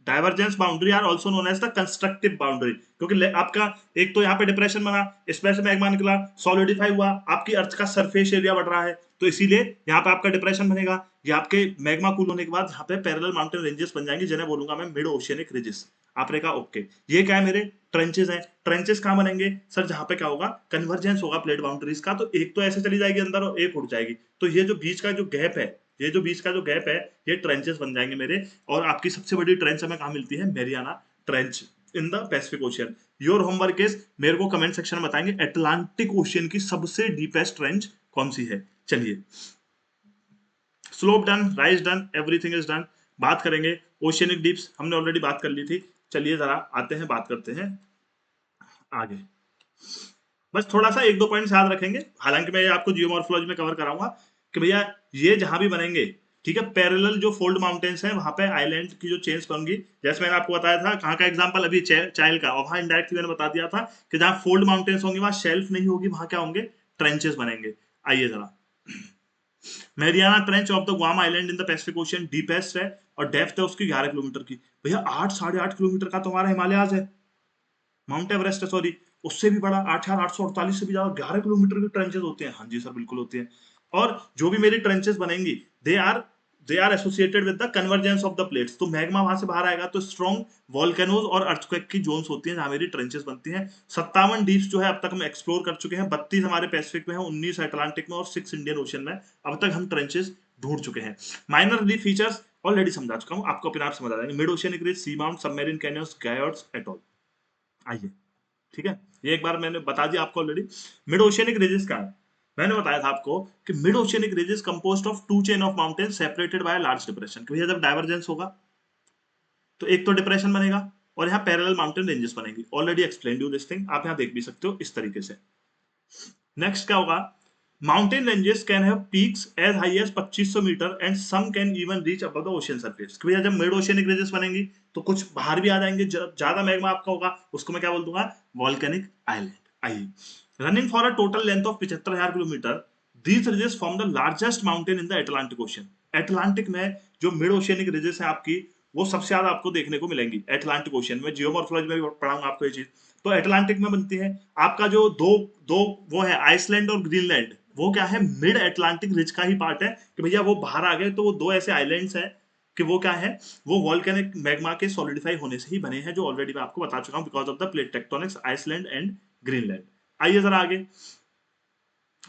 S1: divergence boundary are also known as the constructive boundary, क्योंकि आपका एक तो यहाँ पे डिप्रेशन बना, इसमें से मैग्मा निकला, सॉलिडिफाई हुआ, आपकी अर्थ का सरफेस एरिया बढ़ रहा है, तो इसीलिए यहाँ पे आपका डिप्रेशन बनेगा। ये आपके मैग्मा कूल होने के बाद यहाँ पे पैरेलल माउंटेन रेंजेस बन जाएंगी, जिन्हें बोलूंगा मैं मिड ओशियनिक रिजेस। आपने कहा ओके। ये क्या है? मेरे ट्रेंचेस हैं। ट्रेंचेस कहाँ बनेंगे सर? जहाँ पे क्या होगा, कन्वर्जेंस होगा प्लेट बाउंड्रीज का, तो एक तो ऐसे चली जाएगी अंदर और एक उड़ जाएगी, तो ये जो बीच का जो गैप है, ये जो बीच का जो गैप है, ये ट्रेंचेस बन जाएंगे मेरे। और आपकी सबसे बड़ी ट्रेंच हमें कहाँ मिलती है? Mariana trench in the Pacific ocean. Your homework is, मेरे को कमेंट सेक्शन में बताएंगे अटलांटिक ओशियन की सबसे डीपेस्ट ट्रेंच कौन सी है। चलिए, slope done, rise done, everything is done. बात करेंगे ओशियनिक डीप्स, हमने ऑलरेडी बात कर ली थी। चलिए जरा आते हैं, बात करते हैं आगे। बस थोड़ा सा एक दो पॉइंट्स याद रखेंगे, हालांकि मैं आपको जियोमॉर्फोलॉजी में कवर कराऊंगा कि भैया ये जहां भी बनेंगे, ठीक है, पैरेलल जो फोल्ड माउंटेन्स हैं वहां पे आइलैंड की जो चेन्स बनगी, जैसे मैंने आपको बताया था कहाँ का एग्जांपल अभी चाइल्ड का, और वहां इनडायरेक्टली मैंने बता दिया था कि जहां फोल्ड माउंटेन्स होंगे वहां शेल्फ नहीं होगी, वहां क्या होंगे? ट्रेंचेस बनेंगे। आइए जरा, Mariana trench of the Guam island in the Pacific ocean deepest है, और डेप्थ है उसकी 11 किलोमीटर की। भैया 8 साढ़े 8 किलोमीटर का तो हमारा हिमालयाज है, माउंट एवरेस्ट है सॉरी, उससे भी बड़ा 8848 से भी ज्यादा 11 किलोमीटर के ट्रेंचेस होते हैं। हाँ जी सर, बिल्कुल होते हैं। और जो भी मेरी ट्रेंचेस बनेंगी, they are associated with the convergence of the plates, तो मैग्मा वहां से बाहर आएगा, तो स्ट्रॉन्ग वॉल्केनोज और अर्थक्वेक की जोन्स होती हैं जहां मेरी ट्रेंचेस बनती हैं। 57 डीप्स जो है अब तक हम एक्सप्लोर कर चुके हैं, 32 हमारे पैसिफिक में है, 19 अटलांटिक में और 6 इंडियन ओशन में अब तक हम ट्रेंचेस ढूंढ चुके हैं। माइनर रिलीफ फीचर्स ऑलरेडी समझा चुका हूं, आपको अपने आप समझ आ जाएंगे। मिड ओशियनिक रिज, सी माउंट, सबमेरिन कैनियंस, गायोड्स एटॉल। आइए, ठीक है, ये एक बार मैंने बता दिया आपको ऑलरेडी। मिड ओशियनिक रिजेस क्या है? मैंने बताया था आपको कि mid oceanic ridges composed of to chain of mountain separated by large depression. भैया जब डाइवर्जेंस होगा तो एक तो डिप्रेशन बनेगा, और यहाँ पैरेलल माउंटेन रेंजेस बनेंगी। Already explain you this thing, आप यहाँ देख भी सकते हो इस तरीके से। नेक्स्ट क्या होगा? Mountain ranges can have peaks as high as 2500 metre and some can even reach above the ocean surface। कि भैया जब मिड ओशियनिक ridges बनेंगी तो कुछ बाहर भी आ जाएंगे, ज्यादा मैग्मा आपका होगा, उसको मैं क्या बोल दूंगा, वॉल्केनिक आइलैंड। आइए, running for a total length of 75,000 kilometre, these ridges form the largest mountain in the Atlantic Ocean। Atlantic में जो मिड ओशियनिक ridges है आपकी, वो सबसे ज्यादा आपको देखने को मिलेंगी अटलांटिक ओशियन में। जियोमॉर्फोलॉजी में भी पढ़ाऊंगा आपको ये चीज। तो अटलांटिक में बनती है आपका जो दो दो वो है आइसलैंड और ग्रीनलैंड, वो क्या है, मिड अटलांटिक रिज का ही पार्ट है। कि भैया वो बाहर आ गए तो वो दो ऐसे आइलैंड्स हैं कि वो क्या है, वो वॉल्केनिक मैग्मा के सॉलिडिफाई होने से ही बने हैं, जो ऑलरेडी मैं आपको बता चुका हूं, because of the plate tectonics, Iceland and Greenland. आइए जरा आगे,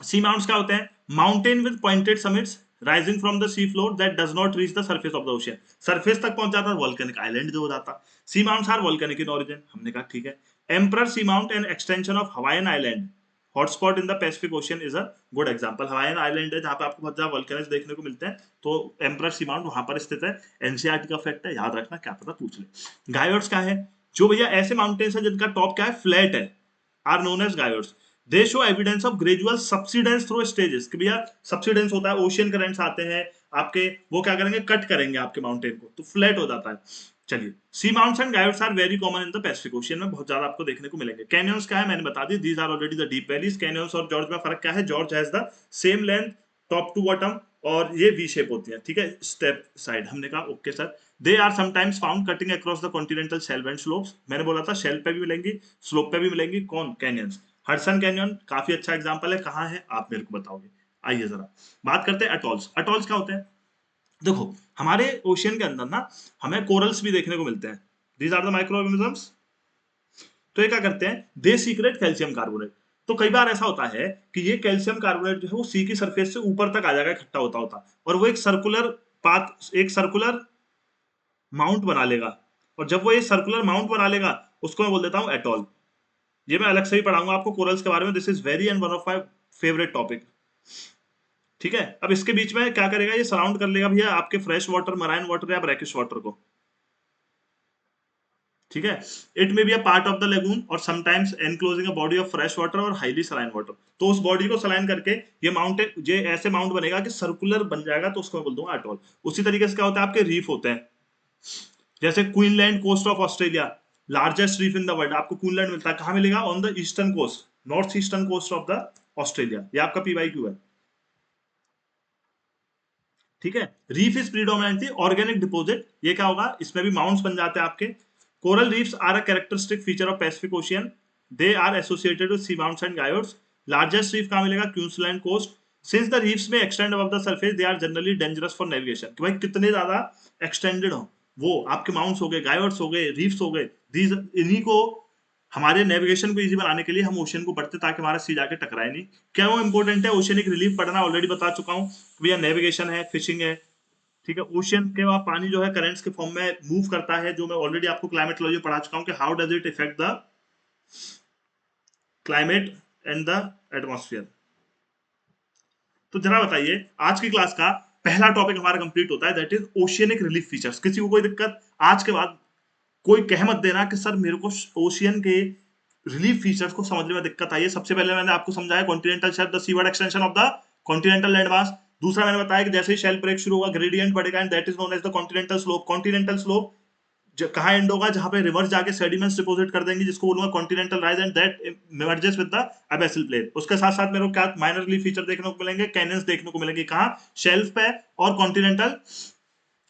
S1: सी माउंट्स क्या होते हैं, mountain with pointed summits rising from the sea floor that does not reach the surface of the ocean. Surface तक पहुंच जाता है वॉल्केनिक आइलैंड जो हो जाता। Seamounts are volcanic in origin, हमने कहा ठीक है। Emperor seamount an extension of Hawaiian island hotspot in the Pacific ocean is a good example. Hawaiian island है जहां पे आपको बहुत ज्यादा वॉल्केनोज देखने को मिलते हैं, तो एम्परर सी माउंट वहां पर स्थित है। एनसीईआरटी का फैक्ट है, याद रखना, क्या पता पूछ ले। गायोड्स क्या है, जो भैया ऐसे माउंटेन्स है जिनका टॉप क्या है, फ्लैट है, are known as guyots. They show evidence of gradual subsidence through stages. कि भैया सब्सिडेंस होता है, ओशियन करेंट्स आते हैं आपके, वो क्या करेंगे, कट करेंगे आपके माउंटेन को, तो फ्लैट हो जाता है। चलिए, seamounts and guyots are very common in the Pacific Ocean में, बहुत ज्यादा आपको देखने को मिलेंगे। कैनियंस क्या है मैंने बता दी, these are already the deep valleys. Canyons और जॉर्ज में फर्क क्या है, gorge has the same length top to bottom, और ये वी शेप होती है, ठीक है, स्टेप साइड। हमने कहा okay sir. They are sometimes found cutting across the continental shelf and slopes. मैंने बोला था शेल्फ पे भी मिलेंगी, स्लोप पे भी मिलेंगी, कौन, कैनियंस। हडसन कैनियन काफी अच्छा एग्जांपल है, कहाँ है आप मेरे को बताओगे। आइए जरा बात करते हैं अटॉल्स। अटॉल्स क्या होते हैं, देखो हमारे ओशियन के अंदर ना हमें कोरल्स भी देखने को मिलते हैं, these are the micro organisms. तो ये क्या करते हैं, दे सीक्रेट कैल्शियम कार्बोनेट। तो कई बार ऐसा होता है कि ये कैल्शियम कार्बोनेट जो है वो सी की सरफेस से ऊपर तक आ जाएगा इकट्ठा होता होता, और वो एक सर्कुलर पाथ, एक सर्कुलर माउंट बना लेगा। और जब वो ये सर्कुलर माउंट बना लेगा, उसको मैं बोल देता हूँ एटॉल। ये मैं अलग से ही पढ़ाऊंगा आपको कोरल्स के बारे में, this is very and one of my favourite topic. ठीक है, अब इसके बीच में क्या करेगा, ये सराउंड कर लेगा भैया आपके फ्रेश वाटर, मराइन वाटर या ब्रैकिश वाटर को। ठीक है, it may be a part of the lagoon और sometimes enclosing a body of fresh water और हाईली सलाइन वाटर। तो उस बॉडी को सलाइन करके ये माउंटेन, ये ऐसे माउंट बनेगा कि सर्कुलर बन जाएगा, तो उसको मैं बोल दूंगा अटॉल। उसी तरीके से क्या होता है, आपके रीफ होते हैं, जैसे Queensland coast of Australia, largest reef in the world, आपको क्वीनलैंड मिलता है, कहां मिलेगा, on the eastern coast, north eastern coast of the Australia. ये आपका पीवाईक्यू है। ठीक है, reef is predominantly organic deposit, ये क्या होगा, इसमें भी माउंट्स बन जाते हैं आपके। Coral reefs are a characteristic feature of Pacific Ocean, they are associated with seamounts and guyots. Largest reef कहां मिलेगा, Queensland coast. Since the reefs may extend above the surface, they are generally dangerous for navigation. कि भाई कितने ज्यादा extended हो, वो आपके mounts हो गए, गायोड्स हो गए, रीफ्स हो गए, दीज, इन्हीं को हमारे नेविगेशन को इजी बनाने के लिए हम ओशन को पढ़ते, ताकि हमारा सी जाके टकराए नहीं। क्या वो इंपॉर्टेंट है, ओशनिक रिलीफ पढ़ना ऑलरेडी बता चुका हूँ भैया, नेविगेशन है, फिशिंग है। ठीक है, ओशियन के बाद पानी जो है करंट्स के फॉर्म में मूव करता है, जो मैं ऑलरेडी आपको क्लाइमेटोलॉजी पढ़ा चुका हूं कि how does it effect the climate and the atmosphere. तो जरा बताइए, आज की क्लास का पहला टॉपिक हमारा कंप्लीट होता है, that is oceanic relief features. किसी को कोई दिक्कत आज के बाद, कोई कह मत देना कि सर मेरे को ओशियन के रिलीफ फीचर्स को समझने में दिक्कत आई है। सबसे पहले मैंने आपको समझाया continental shelf, the seaward extension of the continental land मास। दूसरा मैंने बताया कि जैसे ही शेल्फ ब्रेक शुरू होगा, ग्रेडियंट बढ़ेगा, and that is known as the continental slope. Continental slope कहाँ एंड होगा, जहां पे रिवर्स जाके सेडिमेंट्स डिपॉजिट कर देंगे, जिसको बोलूंगा continental rise, and that merges with the abyssal plain. उसके साथ साथ मेरे को क्या माइनर रिलीफ फीचर देखने को मिलेंगे, कैनियंस देखने को मिलेंगे, कहाँ, शेल्फ पे और कॉन्टिनेंटल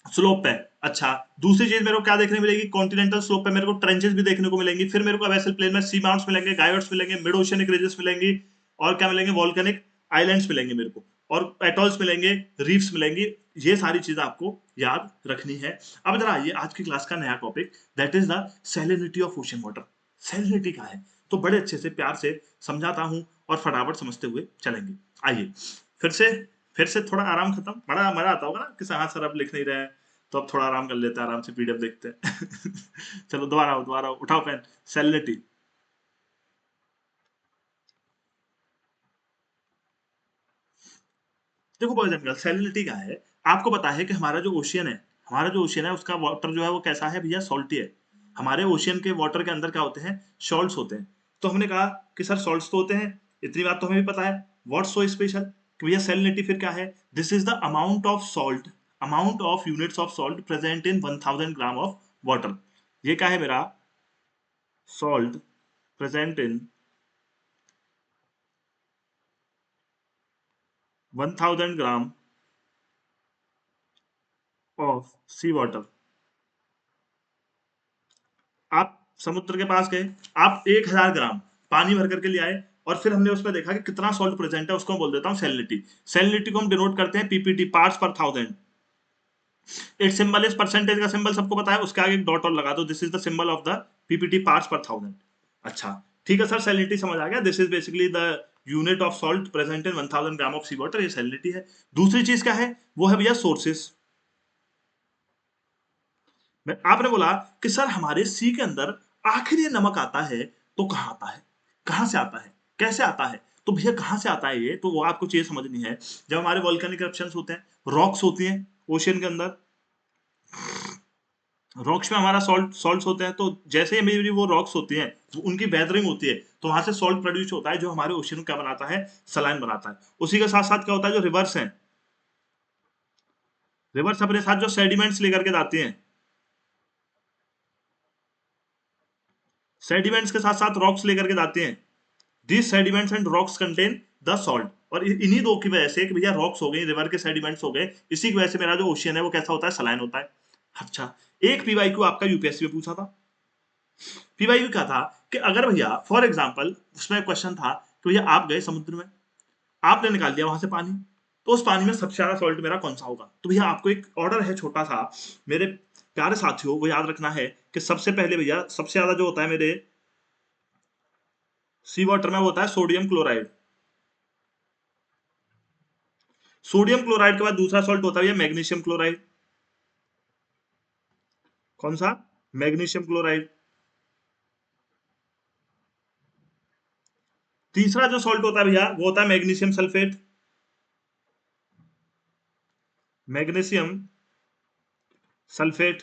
S1: स्लोप पे। अच्छा, दूसरी चीज मेरे को क्या देखने मिलेगी, कॉन्टिनेंटल स्लोप पे मेरे को ट्रेंचेस भी देखने को मिलेंगी, फिर मेरे को एबेसिल प्लेन में सी माउंट्स मिलेंगे, गायोड्स मिलेंगे, मिड ओशियनिक रिजेस मिलेंगी, और क्या मिलेंगे, वॉल्केनिक आइलैंड्स मिलेंगे मेरे को, और एटॉल्स मिलेंगे, रीफ्स मिलेंगी। ये सारी चीजें आपको याद रखनी है। अब जरा आइए आज की क्लास का नया topic, that is the salinity of ocean water. Salinity क्या है, तो बड़े अच्छे से प्यार से समझाता हूं और फटाफट समझते हुए चलेंगे। आइए, फिर से फिर से थोड़ा आराम खत्म, बड़ा मजा आता होगा ना कि हाँ सर अब लिख नहीं रहे हैं, तो अब थोड़ा आराम कर लेते हैं, आराम से पीडीएफ देखते हैं। चलो दोबारा उठाओ पेन। सैलिनिटी, देखो बॉयज एंड गर्ल्स, सैलिनिटी क्या है, आपको पता है कि हमारा जो ओशियन है, हमारा जो ओशियन है उसका वाटर जो है वो कैसा है भैया, सॉल्टी है। हमारे ओशियन के वाटर के अंदर क्या होते हैं, सॉल्ट्स होते हैं। तो हमने कहा कि सर सॉल्ट्स तो होते हैं, इतनी बात तो हमें भी पता है। व्हाट्स सो स्पेशल कि भैया सैलिनिटी फिर क्या है, this is the amount of salt, amount of units of salt present in 1000 gram of water. ये क्या है मेरा, salt present in 1000 gram of sea water. आप समुद्र के पास गए, आप 1000 ग्राम पानी भर करके ले आए, और फिर हमने उसमें देखा कि कितना सॉल्ट प्रेजेंट है, उसको मैं बोल देता हूँ सैलिनिटी। सैलिनिटी को हम डिनोट करते हैं PPT, parts per thousand. It symbol is, percentage का सिंबल सबको पता है, उसके आगे एक डॉट और लगा दो, this is the symbol of the PPT, parts per thousand. अच्छा ठीक है सर, सैलिनिटी समझ आ गया, this is basically the unit of salt present in 1000 gram of sea water, ये सैलिनिटी है। दूसरी चीज क्या है, वो है भैया सोर्सेस। आपने बोला कि सर हमारे सी के अंदर आखिर ये नमक आता है, तो कहाँ आता है, कहाँ से आता है, कैसे आता है, तो भैया कहाँ से आता है ये, तो वो आपको चीज समझनी है। जब हमारे वोल्केनिक इरप्शंस होते हैं, रॉक्स होती हैं ओशियन के अंदर, रॉक्स में हमारा सॉल्ट्स होते हैं, तो जैसे ही मेरी वो रॉक्स होती हैं, उनकी वेदरिंग होती है, तो वहां से सॉल्ट प्रोड्यूस होता है, जो हमारे ओशियन को क्या बनाता है, सलाइन बनाता है। उसी के साथ साथ क्या होता है, जो रिवर्स हैं, रिवर्स अपने साथ जो सेडिमेंट्स लेकर के जाते हैं, सेडिमेंट्स के साथ साथ रॉक्स लेकर के जाते हैं, this sediments and rocks contain the salt. और इन्हीं दो की वजह से कि भैया रॉक्स हो गए, रिवर के सेडिमेंट्स हो गए, इसी की वजह से मेरा जो ओशियन है वो कैसा होता है, सलाइन होता है। अच्छा, एक पीवाईक्यू आपका यूपीएससी में पूछा था, पीवाईक्यू क्या था कि अगर भैया फॉर एग्जांपल उसमें क्वेश्चन था कि भैया आप गए समुद्र में, आपने निकाल दिया वहां से पानी, तो उस पानी में सबसे ज्यादा सॉल्ट मेरा कौन सा होगा। तो भैया आपको एक ऑर्डर है छोटा सा, मेरे प्यारे साथियों, वो याद रखना है कि सबसे पहले भैया सबसे ज्यादा जो होता है मेरे सी वाटर में, वो होता है सोडियम क्लोराइड। सोडियम क्लोराइड के बाद दूसरा सॉल्ट होता है मैग्नीशियम क्लोराइड। कौन सा, मैग्नीशियम क्लोराइड। तीसरा जो सॉल्ट होता है भैया वो होता है मैग्नीशियम सल्फेट, मैग्नीशियम सल्फेट।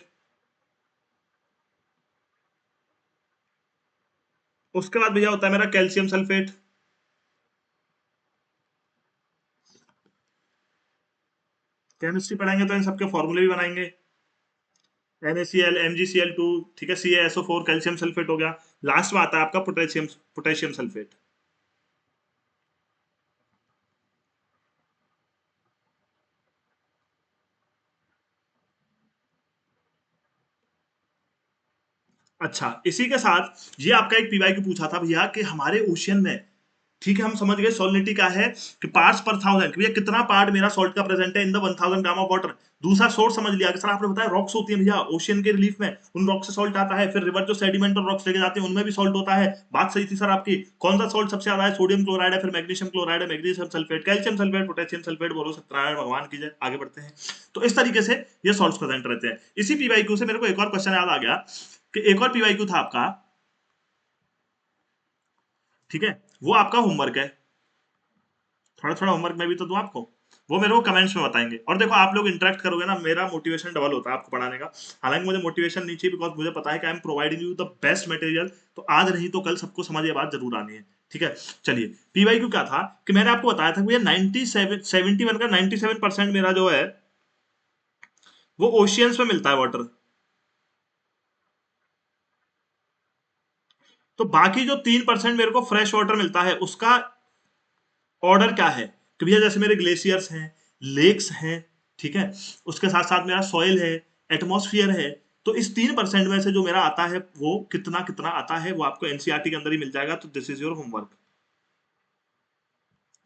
S1: उसके बाद भैया होता है मेरा कैल्शियम सल्फेट। केमिस्ट्री पढ़ाएंगे तो इन सबके फॉर्मूले भी बनाएंगे, NaCl MgCl2, ठीक है, CaSO4, कैल्शियम सल्फेट हो गया। लास्ट में आता है आपका पोटेशियम, पोटेशियम सल्फेट। अच्छा, इसी के साथ ये आपका एक पीवाई की पूछा था भैया कि हमारे ओशियन में, ठीक है हम समझ गए सॉलिनिटी क्या है कि पार्ट्स पर थाउजेंड, भैया कितना पार्ट मेरा सॉल्ट का प्रेजेंट है in the 1000 gram of water. दूसरा सोर्स समझ लिया कि सर आपने बताया रॉक्स होती है भैया ओशियन के रिलीफ में, उन रॉक से सॉल्ट आता है, फिर रिवर जो सेडिमेंट और रॉक्स लेके जाते हैं उनमें भी सॉल्ट होता है। बात सही थी सर आपकी। कौन सा सॉल्ट सबसे ज्यादा है, सोडियम क्लोराइड है, फिर मैग्नीशियम क्लोराइड है, magnesium sulphate, calcium sulphate, potassium sulphate, बोलो सत्यनारायण भगवान की जय। आगे बढ़ते हैं, तो इस तरीके से ये सॉल्ट्स प्रेजेंट रहते हैं। इसी पीवाईक्यू से मेरे को एक और क्वेश्चन याद आ गया कि एक और पीवाईक्यू था आपका, ठीक है, वो आपका होमवर्क है, थोड़ा थोड़ा होमवर्क मैं भी तो दूं आपको, वो मेरे को कमेंट्स में बताएंगे। और देखो आप लोग इंटरेक्ट करोगे ना, मेरा मोटिवेशन डबल होता है आपको पढ़ाने का। हालांकि मुझे मोटिवेशन नहीं चाहिए, बिकॉज मुझे पता है कि I am providing you the best material, तो आज नहीं तो कल सबको समझ ये बात जरूर आनी है। ठीक है, चलिए पीवाईक्यू क्या था कि मैंने आपको बताया था कि भैया 71 का 97% मेरा जो है वो ओशियंस में मिलता है वाटर। तो बाकी जो 3% मेरे को फ्रेश वाटर मिलता है, उसका ऑर्डर क्या है कि भैया जैसे मेरे ग्लेशियर्स हैं, लेक्स हैं, ठीक है, उसके साथ साथ मेरा सॉइल है, एटमॉस्फियर है। तो इस 3% में से जो मेरा आता है वो कितना कितना आता है, वो आपको एनसीईआरटी के अंदर ही मिल जाएगा। तो दिस इज योर होमवर्क,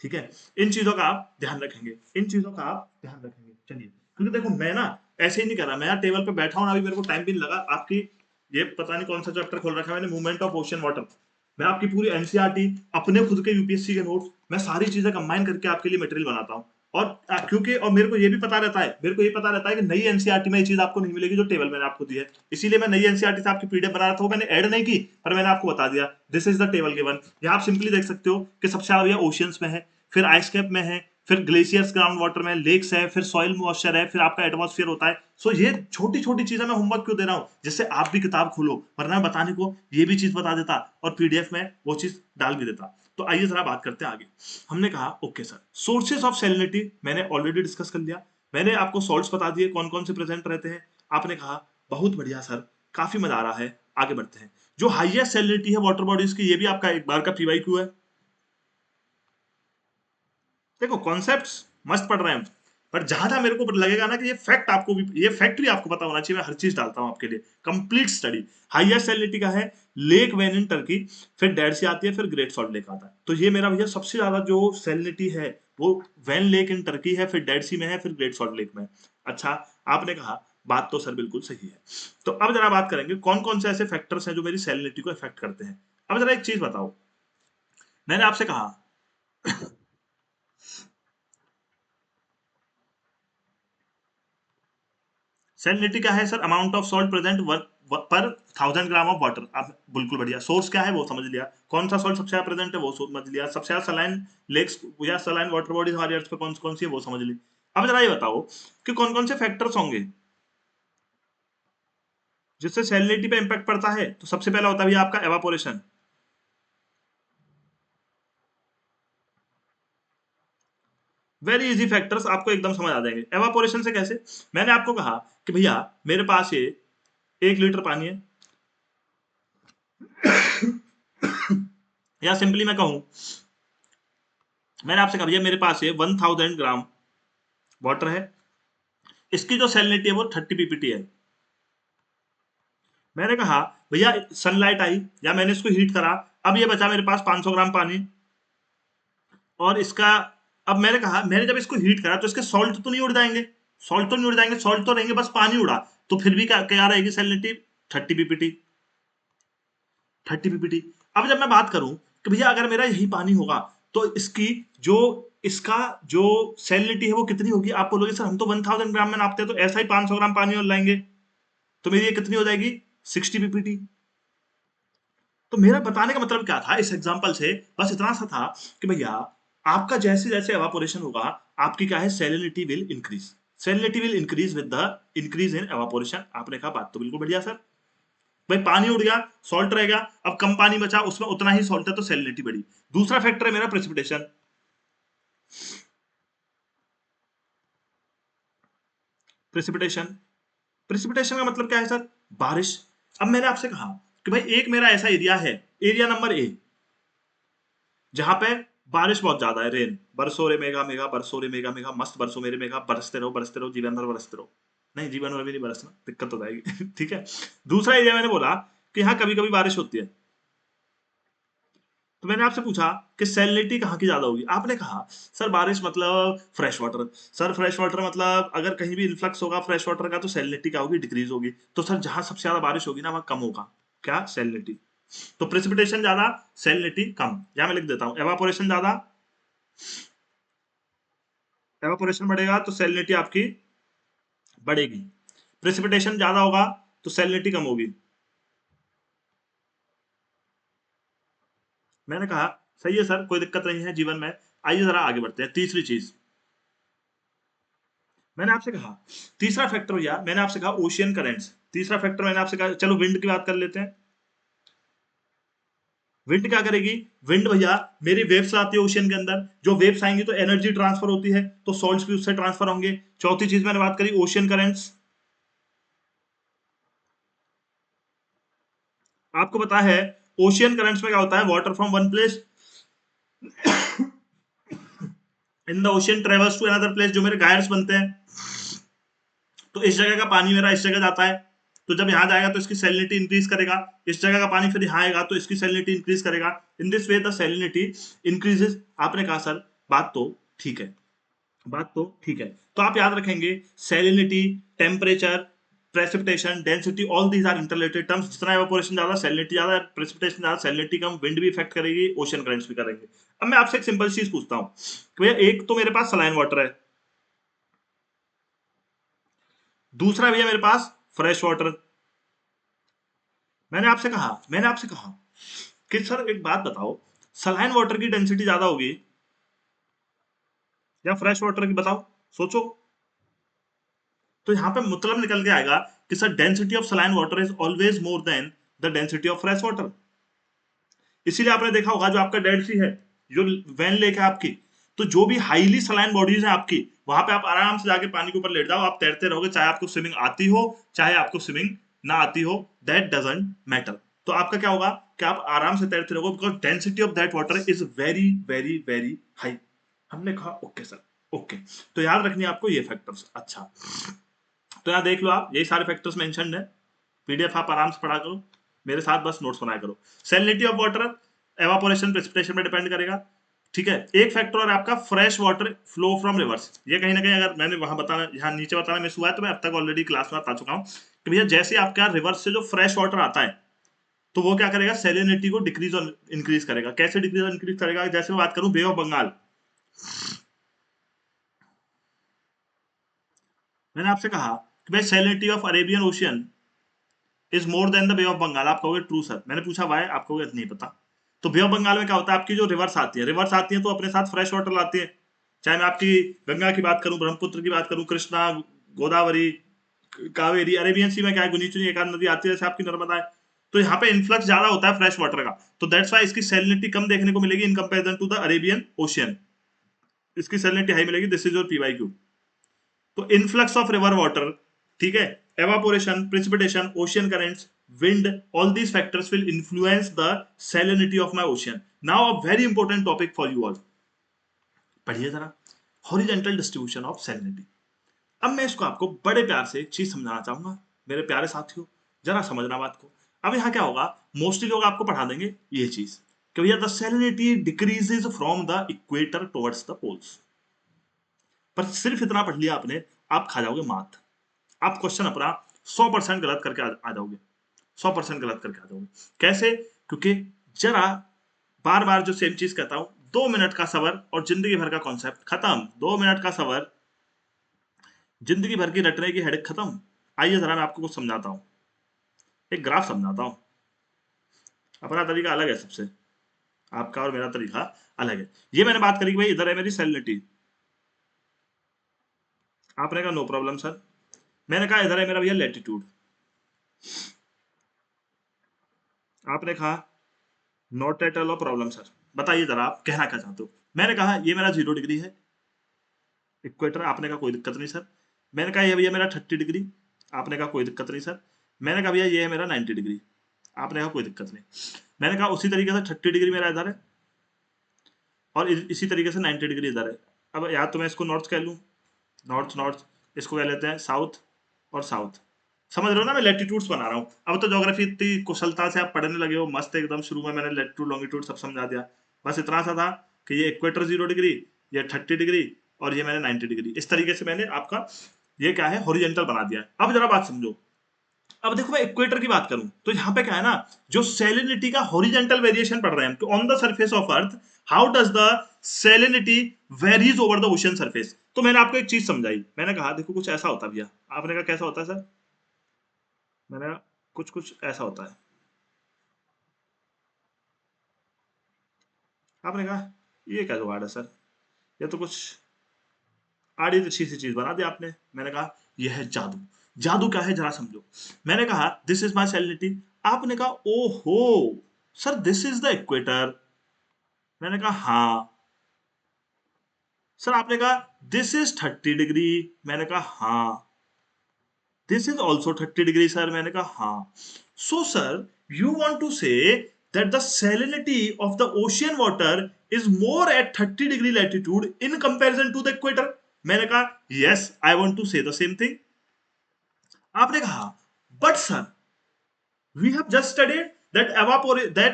S1: ठीक है। इन चीजों का आप ध्यान रखेंगे, इन चीजों का आप ध्यान रखेंगे। चलिए, क्योंकि देखो मैं ना ऐसे ही नहीं कर रहा, मैं यहाँ टेबल पे बैठा हूँ, अभी मेरे को टाइम भी नहीं लगा। आपकी ये पता नहीं कौन सा चैप्टर खोल रखा है मैंने, मूवमेंट ऑफ ओशियन वाटर। मैं आपकी पूरी एनसीईआरटी, अपने खुद के यूपीएससी के नोट्स, मैं सारी चीजें कंबाइन करके आपके लिए मटेरियल बनाता हूँ। और क्योंकि और मेरे को ये भी पता रहता है, मेरे को ये पता रहता है कि नई एनसीईआरटी में ये चीज आपको नहीं मिलेगी जो टेबल मैंने आपको दी है। इसीलिए मैं नई एनसीईआरटी से आपकी पीडीएफ बना रहा था, वो मैंने ऐड नहीं की, पर मैंने आपको बता दिया this is the table given. यहाँ आप सिंपली देख सकते हो कि सबसे ज्यादा ओशियंस में है, फिर आइस कैप में है, फिर ग्लेशियर्स ग्राउंड वाटर में, लेक्स है, फिर सॉइल मॉइस्चर है, फिर आपका एटमॉस्फेयर होता है। सो ये छोटी छोटी चीजें मैं होमवर्क क्यों दे रहा हूँ, जिससे आप भी किताब खोलो, वरना बताने को ये भी चीज बता देता और पीडीएफ में वो चीज डाल भी देता। तो आइए जरा बात करते हैं आगे। हमने कहा okay sir, sources of salinity मैंने ऑलरेडी डिस्कस कर लिया, मैंने आपको सॉल्ट्स बता दिए कौन कौन से प्रेजेंट रहते हैं। आपने कहा बहुत बढ़िया सर, काफी मजा आ रहा है, आगे बढ़ते हैं। जो हाईएस्ट सैलिनिटी है वाटर बॉडीज की, ये भी आपका एक बार का पीवाईक्यू है। देखो कॉन्सेप्ट्स मस्त पढ़ रहे हैं, पर ज्यादा मेरे को लगेगा ना कि ये फैक्ट आपको भी, ये फैक्ट भी आपको पता होना चाहिए। मैं हर चीज डालता हूँ आपके लिए, कंप्लीट स्टडी। हाईएस्ट सैलिनिटी का है लेक वैन इन टर्की, फिर डेड सी आती है, फिर ग्रेट सॉल्ट लेक आता है। तो ये मेरा भैया सबसे ज्यादा जो सैलिनिटी है वो वैन लेक इन टर्की है, फिर डेड सी में है, फिर ग्रेट सॉल्ट लेक में। अच्छा, आपने कहा बात तो सर बिल्कुल सही है। तो अब जरा बात करेंगे कौन कौन से ऐसे फैक्टर्स हैं जो मेरी सैलिनिटी को इफेक्ट करते हैं। अब जरा एक चीज बताओ, मैंने आपसे कहा सैलिनिटी क्या है sir, amount of salt present पर 1000 ग्राम ऑफ वाटर। आप बिल्कुल बढ़िया, सोर्स क्या है वो समझ लिया, कौन सा सॉल्ट सबसे ज्यादा प्रेजेंट है वो समझ लिया, सबसे ज्यादा सलाइन लेक्स या सलाइन वाटर बॉडीज हमारी अर्थ पे कौन कौन सी है वो समझ ली। अब जरा ये बताओ कि कौन कौन से फैक्टर्स होंगे जिससे सैलिनिटी पे इंपैक्ट पड़ता है। तो सबसे पहला होता है भैया आपका एवापोरेशन। वेरी इजी फैक्टर्स, आपको एकदम समझ आ जाएंगे। एवापोरेशन से कैसे, मैंने आपको कहा कि भैया मेरे पास ये 1 लीटर पानी है, या सिंपली मैं कहूं, मैंने आपसे कहा भैया मेरे पास ये 1000 ग्राम वाटर है, इसकी जो सैलिनिटी है वो 30 पीपीटी है। मैंने कहा भैया सनलाइट आई या मैंने इसको हीट करा, अब ये बचा मेरे पास 500 ग्राम पानी, और इसका, अब मैंने कहा मैंने जब इसको हीट करा तो इसके सॉल्ट तो नहीं उड़ जाएंगे, सॉल्ट तो नहीं उड़ जाएंगे, सॉल्ट तो रहेंगे, बस पानी उड़ा। तो फिर भी क्या क्या रहेगी सैलिनिटी, 30 पीपीटी, 30 पीपीटी। अब जब मैं बात करूं कि भैया अगर मेरा यही पानी होगा तो इसकी जो, इसका जो सैलिनिटी है वो कितनी होगी। आप बोलोगे सर हम तो 1000 ग्राम में नापते हैं, तो ऐसा ही 500 ग्राम पानी और लाएंगे, तो मेरी ये कितनी हो जाएगी, 60 पीपीटी। तो मेरा बताने का मतलब क्या था इस एग्जांपल से, बस इतना सा था कि भैया आपका जैसे जैसे एवापोरेशन होगा, आपकी क्या है salinity will increase, salinity will increase with the increase in evaporation. आपने कहा बात तो बिल्कुल बढ़िया सर, भाई पानी उड़ गया, सॉल्ट रहेगा, अब कम पानी बचा उसमें उतना ही सॉल्ट है तो सैलिनिटी बढ़ी। दूसरा फैक्टर है मेरा प्रेसिपिटेशन। प्रेसिपिटेशन, प्रेसिपिटेशन का मतलब क्या है सर, बारिश। अब मैंने आपसे कहा कि भाई एक मेरा ऐसा एरिया है, एरिया नंबर ए, जहां पे बारिश बहुत ज्यादा है, रेन बरसो रे मेगा मेगा, बरसो रे मेगा मेगा, मस्त बरसो मेरे मेगा, बरसते रहो जीवन भर बरसते रहो। नहीं जीवन भर भी नहीं बरसना, दिक्कत हो जाएगी ठीक है। दूसरा एरिया मैंने बोला कि हाँ कभी कभी बारिश होती है। तो मैंने आपसे पूछा कि सैलिनिटी कहाँ की ज्यादा होगी, आपने कहा सर बारिश मतलब fresh water, sir fresh water मतलब अगर कहीं भी इन्फ्लक्स होगा फ्रेश वाटर का तो सैलिनिटी क्या होगी, डिक्रीज होगी। तो सर जहां सबसे ज्यादा बारिश होगी ना वहां कम होगा क्या, सैलिनिटी। तो प्रेसिपिटेशन ज्यादा, सैलिनिटी कम, या मैं लिख देता हूं एवापोरेशन ज्यादा, एवापोरेशन बढ़ेगा तो सैलिनिटी आपकी बढ़ेगी, प्रेसिपिटेशन ज्यादा होगा तो सैलिनिटी कम होगी। मैंने कहा सही है सर, कोई दिक्कत नहीं है जीवन में। आइए जरा आगे बढ़ते हैं, तीसरी चीज मैंने आपसे कहा, तीसरा फैक्टर भैया मैंने आपसे कहा ओशियन करेंट्स। तीसरा फैक्टर मैंने आपसे कहा, चलो विंड की बात कर लेते हैं। विंड क्या करेगी, विंड भैया मेरी वेव्स आती है ओशियन के अंदर, जो वेव्स आएंगी तो एनर्जी ट्रांसफर होती है, तो सॉल्ट्स भी उससे ट्रांसफर होंगे। चौथी चीज मैंने बात करी ओशियन करेंट्स। आपको पता है ओशियन करंट्स में क्या होता है, water from one place in the ocean travels to another place, जो मेरे गायर्स बनते हैं। तो इस जगह का पानी मेरा इस जगह जाता है, तो जब यहाँ जाएगा तो इसकी सैलिनिटी इंक्रीज करेगा, इस जगह का पानी फिर यहाँ आएगा तो इसकी सैलिनिटी इंक्रीज करेगा। In this way the salinity increases. आपने कहा सर बात तो ठीक है, बात तो ठीक है। तो आप याद रखेंगे salinity, temperature, precipitation, density, all these are interrelated terms. जितना एवापोरेशन ज्यादा सैलिनिटी ज्यादा, प्रेसिपिटेशन ज्यादा सैलिनिटी कम, विंड भी इफेक्ट करेगी, ओशन करंट्स भी करेंगे। अब मैं आपसे एक सिंपल चीज पूछता हूँ कि भैया एक तो मेरे पास सलाइन वाटर है, दूसरा भैया मेरे पास फ्रेश वाटर। मैंने आपसे कहा कि सर एक बात बताओ, सलाइन वाटर की डेंसिटी ज्यादा होगी या फ्रेश वाटर की बताओ, सोचो। तो यहाँ पे मतलब निकल के आएगा कि sir density of saline water is always more than the density of fresh water. इसीलिए आपने देखा होगा जो आपका डेड सी है, जो वैन लेक है आपकी, तो जो भी हाईली सलाइन बॉडीज है आपकी, वहां पे आप आराम से जाके पानी के ऊपर लेट जाओ, आप तैरते रहोगे, चाहे आपको स्विमिंग आती हो चाहे आपको स्विमिंग ना आती हो, दैट डजंट मैटर। तो आपका क्या होगा कि आप आराम से तैरते रहोगे, because density of that water is very very very high. हमने कहा ओके सर, ओके। तो याद रखनी है आपको ये फैक्टर्स। अच्छा, तो यहाँ देख लो आप, यही सारे फैक्टर्स मेंशन्ड है, पीडीएफ आप आराम से पढ़ा करो, मेरे साथ बस नोट्स बनाया करो। Salinity of water evaporation precipitation पे डिपेंड करेगा, ठीक है। एक फैक्टर और आपका fresh water flow from reverse, ये कहीं ना कहीं अगर मैंने वहां बताना, यहाँ नीचे बताना मिस हुआ है, तो मैं अब तक ऑलरेडी क्लास में बता चुका हूँ कि भैया जैसे आपका रिवर्स से जो फ्रेश वाटर आता है, तो वो क्या करेगा, सैलिनिटी को डिक्रीज और इंक्रीज करेगा। कैसे डिक्रीज और इंक्रीज करेगा, जैसे मैं बात करूं बे ऑफ बंगाल, मैंने आपसे कहा कि भाई salinity of Arabian ocean is more than the Bay of Bengal, आप कहोगे ट्रू सर। मैंने पूछा वाई, आप कहोगे नहीं पता। तो बे ऑफ बंगाल में क्या होता है, आपकी जो रिवर्स आती है, रिवर्स आती है तो अपने साथ फ्रेश वाटर लाती है। चाहे मैं आपकी गंगा की बात करूं, ब्रह्मपुत्र की बात करूं, कृष्णा, गोदावरी, कावेरी, अरेबियन सी में क्या है, गुनी चुनी एक आध नदी आती है, जैसे आपकी नर्मदा है। तो यहाँ पे इन्फ्लक्स ज्यादा होता है फ्रेश वाटर का, तो दैट्स वाई इसकी सैलिनिटी कम देखने को मिलेगी in comparison to the Arabian ocean. इसकी सैलिनिटी हाई मिलेगी, दिस इज योर पीवाईक्यू। तो इनफ्लक्स ऑफ रिवर वाटर, ठीक है, evaporation, precipitation, ocean currents, wind, all these factors will influence the salinity of my ocean. Now a very important topic for you all, पढ़िए जरा, horizontal distribution of salinity. अब मैं इसको आपको बड़े प्यार से एक चीज समझाना चाहूंगा, मेरे प्यारे साथियों, जरा समझना बात को। अब यहाँ क्या होगा, मोस्टली लोग आपको पढ़ा देंगे ये चीज कि भैया the salinity decreases from the equator towards the poles, पर सिर्फ इतना पढ़ लिया आपने, आप खा जाओगे मात, आप क्वेश्चन अपना 100% गलत करके आ जाओगे, 100% गलत करके आ जाओगे। कैसे, क्योंकि जरा बार बार जो सेम चीज कहता हूं, 2 मिनट का सबर और जिंदगी भर का कॉन्सेप्ट खत्म। 2 मिनट का सबर, जिंदगी भर की रटने की हेडेक खत्म। आइए जरा मैं आपको कुछ समझाता हूं, एक ग्राफ समझाता हूं। अपना तरीका अलग है सबसे, आपका और मेरा तरीका अलग है। ये मैंने बात करी कि भाई इधर है मेरी सैलिनिटी, आपने कहा नो प्रॉब्लम सर। मैंने कहा इधर है मेरा भैया लेटीट्यूड, आपने कहा not at all problem sir. बताइए जरा आप कहना क्या चाहते हो। मैंने कहा ये मेरा 0 डिग्री है इक्वेटर, आपने कहा कोई दिक्कत नहीं सर। मैंने कहा ये भैया मेरा 30 डिग्री, आपने कहा कोई दिक्कत नहीं सर। मैंने कहा भैया ये है मेरा 90 डिग्री, आपने कहा कोई दिक्कत नहीं। मैंने कहा उसी तरीके से 30 डिग्री मेरा इधर है और इसी तरीके से 90 डिग्री इधर है। अब या तो मैं इसको नॉर्थ कह लूँ, नॉर्थ नॉर्थ, इसको कह लेते हैं साउथ और साउथ। समझ रहे हो ना, मैं लेटीट्यूड्स बना रहा हूँ। अब तो ज्योग्राफी इतनी कुशलता से आप पढ़ने लगे हो, मस्त एकदम। शुरू में मैंने लेटीट्यूड लॉन्गिट्यूड सब समझा दिया, बस इतना सा था कि ये इक्वेटर 0 डिग्री, ये 30 डिग्री और ये मैंने 90 डिग्री, इस तरीके से मैंने आपका ये क्या है हॉरिजॉन्टल बना दिया है। अब जरा बात समझो। अब देखो मैं इक्वेटर की बात करूं, तो यहाँ पे क्या है ना, जो सैलिनिटी का हॉरिजॉन्टल वेरिएशन पढ़ रहे हैं, तो on the surface of earth how does the salinity varies over the ocean surface. तो मैंने आपको एक चीज समझाई, मैंने कहा देखो कुछ ऐसा होता है भैया, आपने कहा कैसा होता है सर, मैंने कहा कुछ कुछ ऐसा होता है, आपने कहा ये क्या जुगाड़ है सर, ये तो कुछ आड़ी तिरछी सी चीज बना दी आपने। मैंने कहा यह है जादू। जादू क्या है जरा समझो। मैंने कहा दिस इज माई सैलिनिटी, आपने कहा ओहो sir this is the equator, मैंने कहा हाँ। सर आपने कहा दिस इज 30 डिग्री, मैंने कहा हाँ। This is also 30 degree sir, मैंने कहा हाँ। So sir you want to say that the salinity of the ocean water is more at 30 degree latitude in comparison to the equator। मैंने कहा yes I want to say the same thing। आपने कहा but sir we have just studied that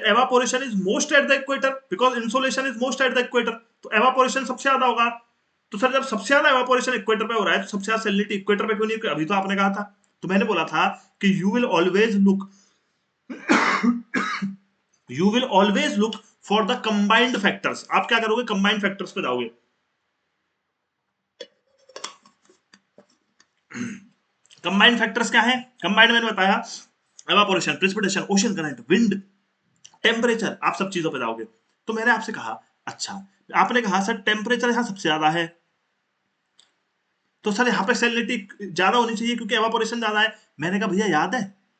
S1: evaporation is most at the equator because insolation is most at the equator। तो evaporation सबसे ज्यादा होगा। तो sir जब सबसे ज्यादा evaporation इक्वेटर पे हो रहा है, तो सबसे ज्यादा सैलिनिटी इक्वेटर पे क्यों नहीं, अभी तो आपने कहा था। तो मैंने बोला था कि you will always look for the combined factors. आप क्या करोगे, कंबाइंड फैक्टर्स पे जाओगे। कंबाइंड फैक्टर्स क्या है, कंबाइंड मैंने बताया evaporation, precipitation, ocean current, wind, temperature, आप सब चीजों पे जाओगे। तो मैंने आपसे कहा अच्छा, आपने कहा सर टेम्परेचर यहां सबसे ज्यादा है, तो सर यहाँ पे सैलिनिटी ज्यादा होनी चाहिए क्योंकि एवापोरेशन ज्यादा है। मैंने कहा भैया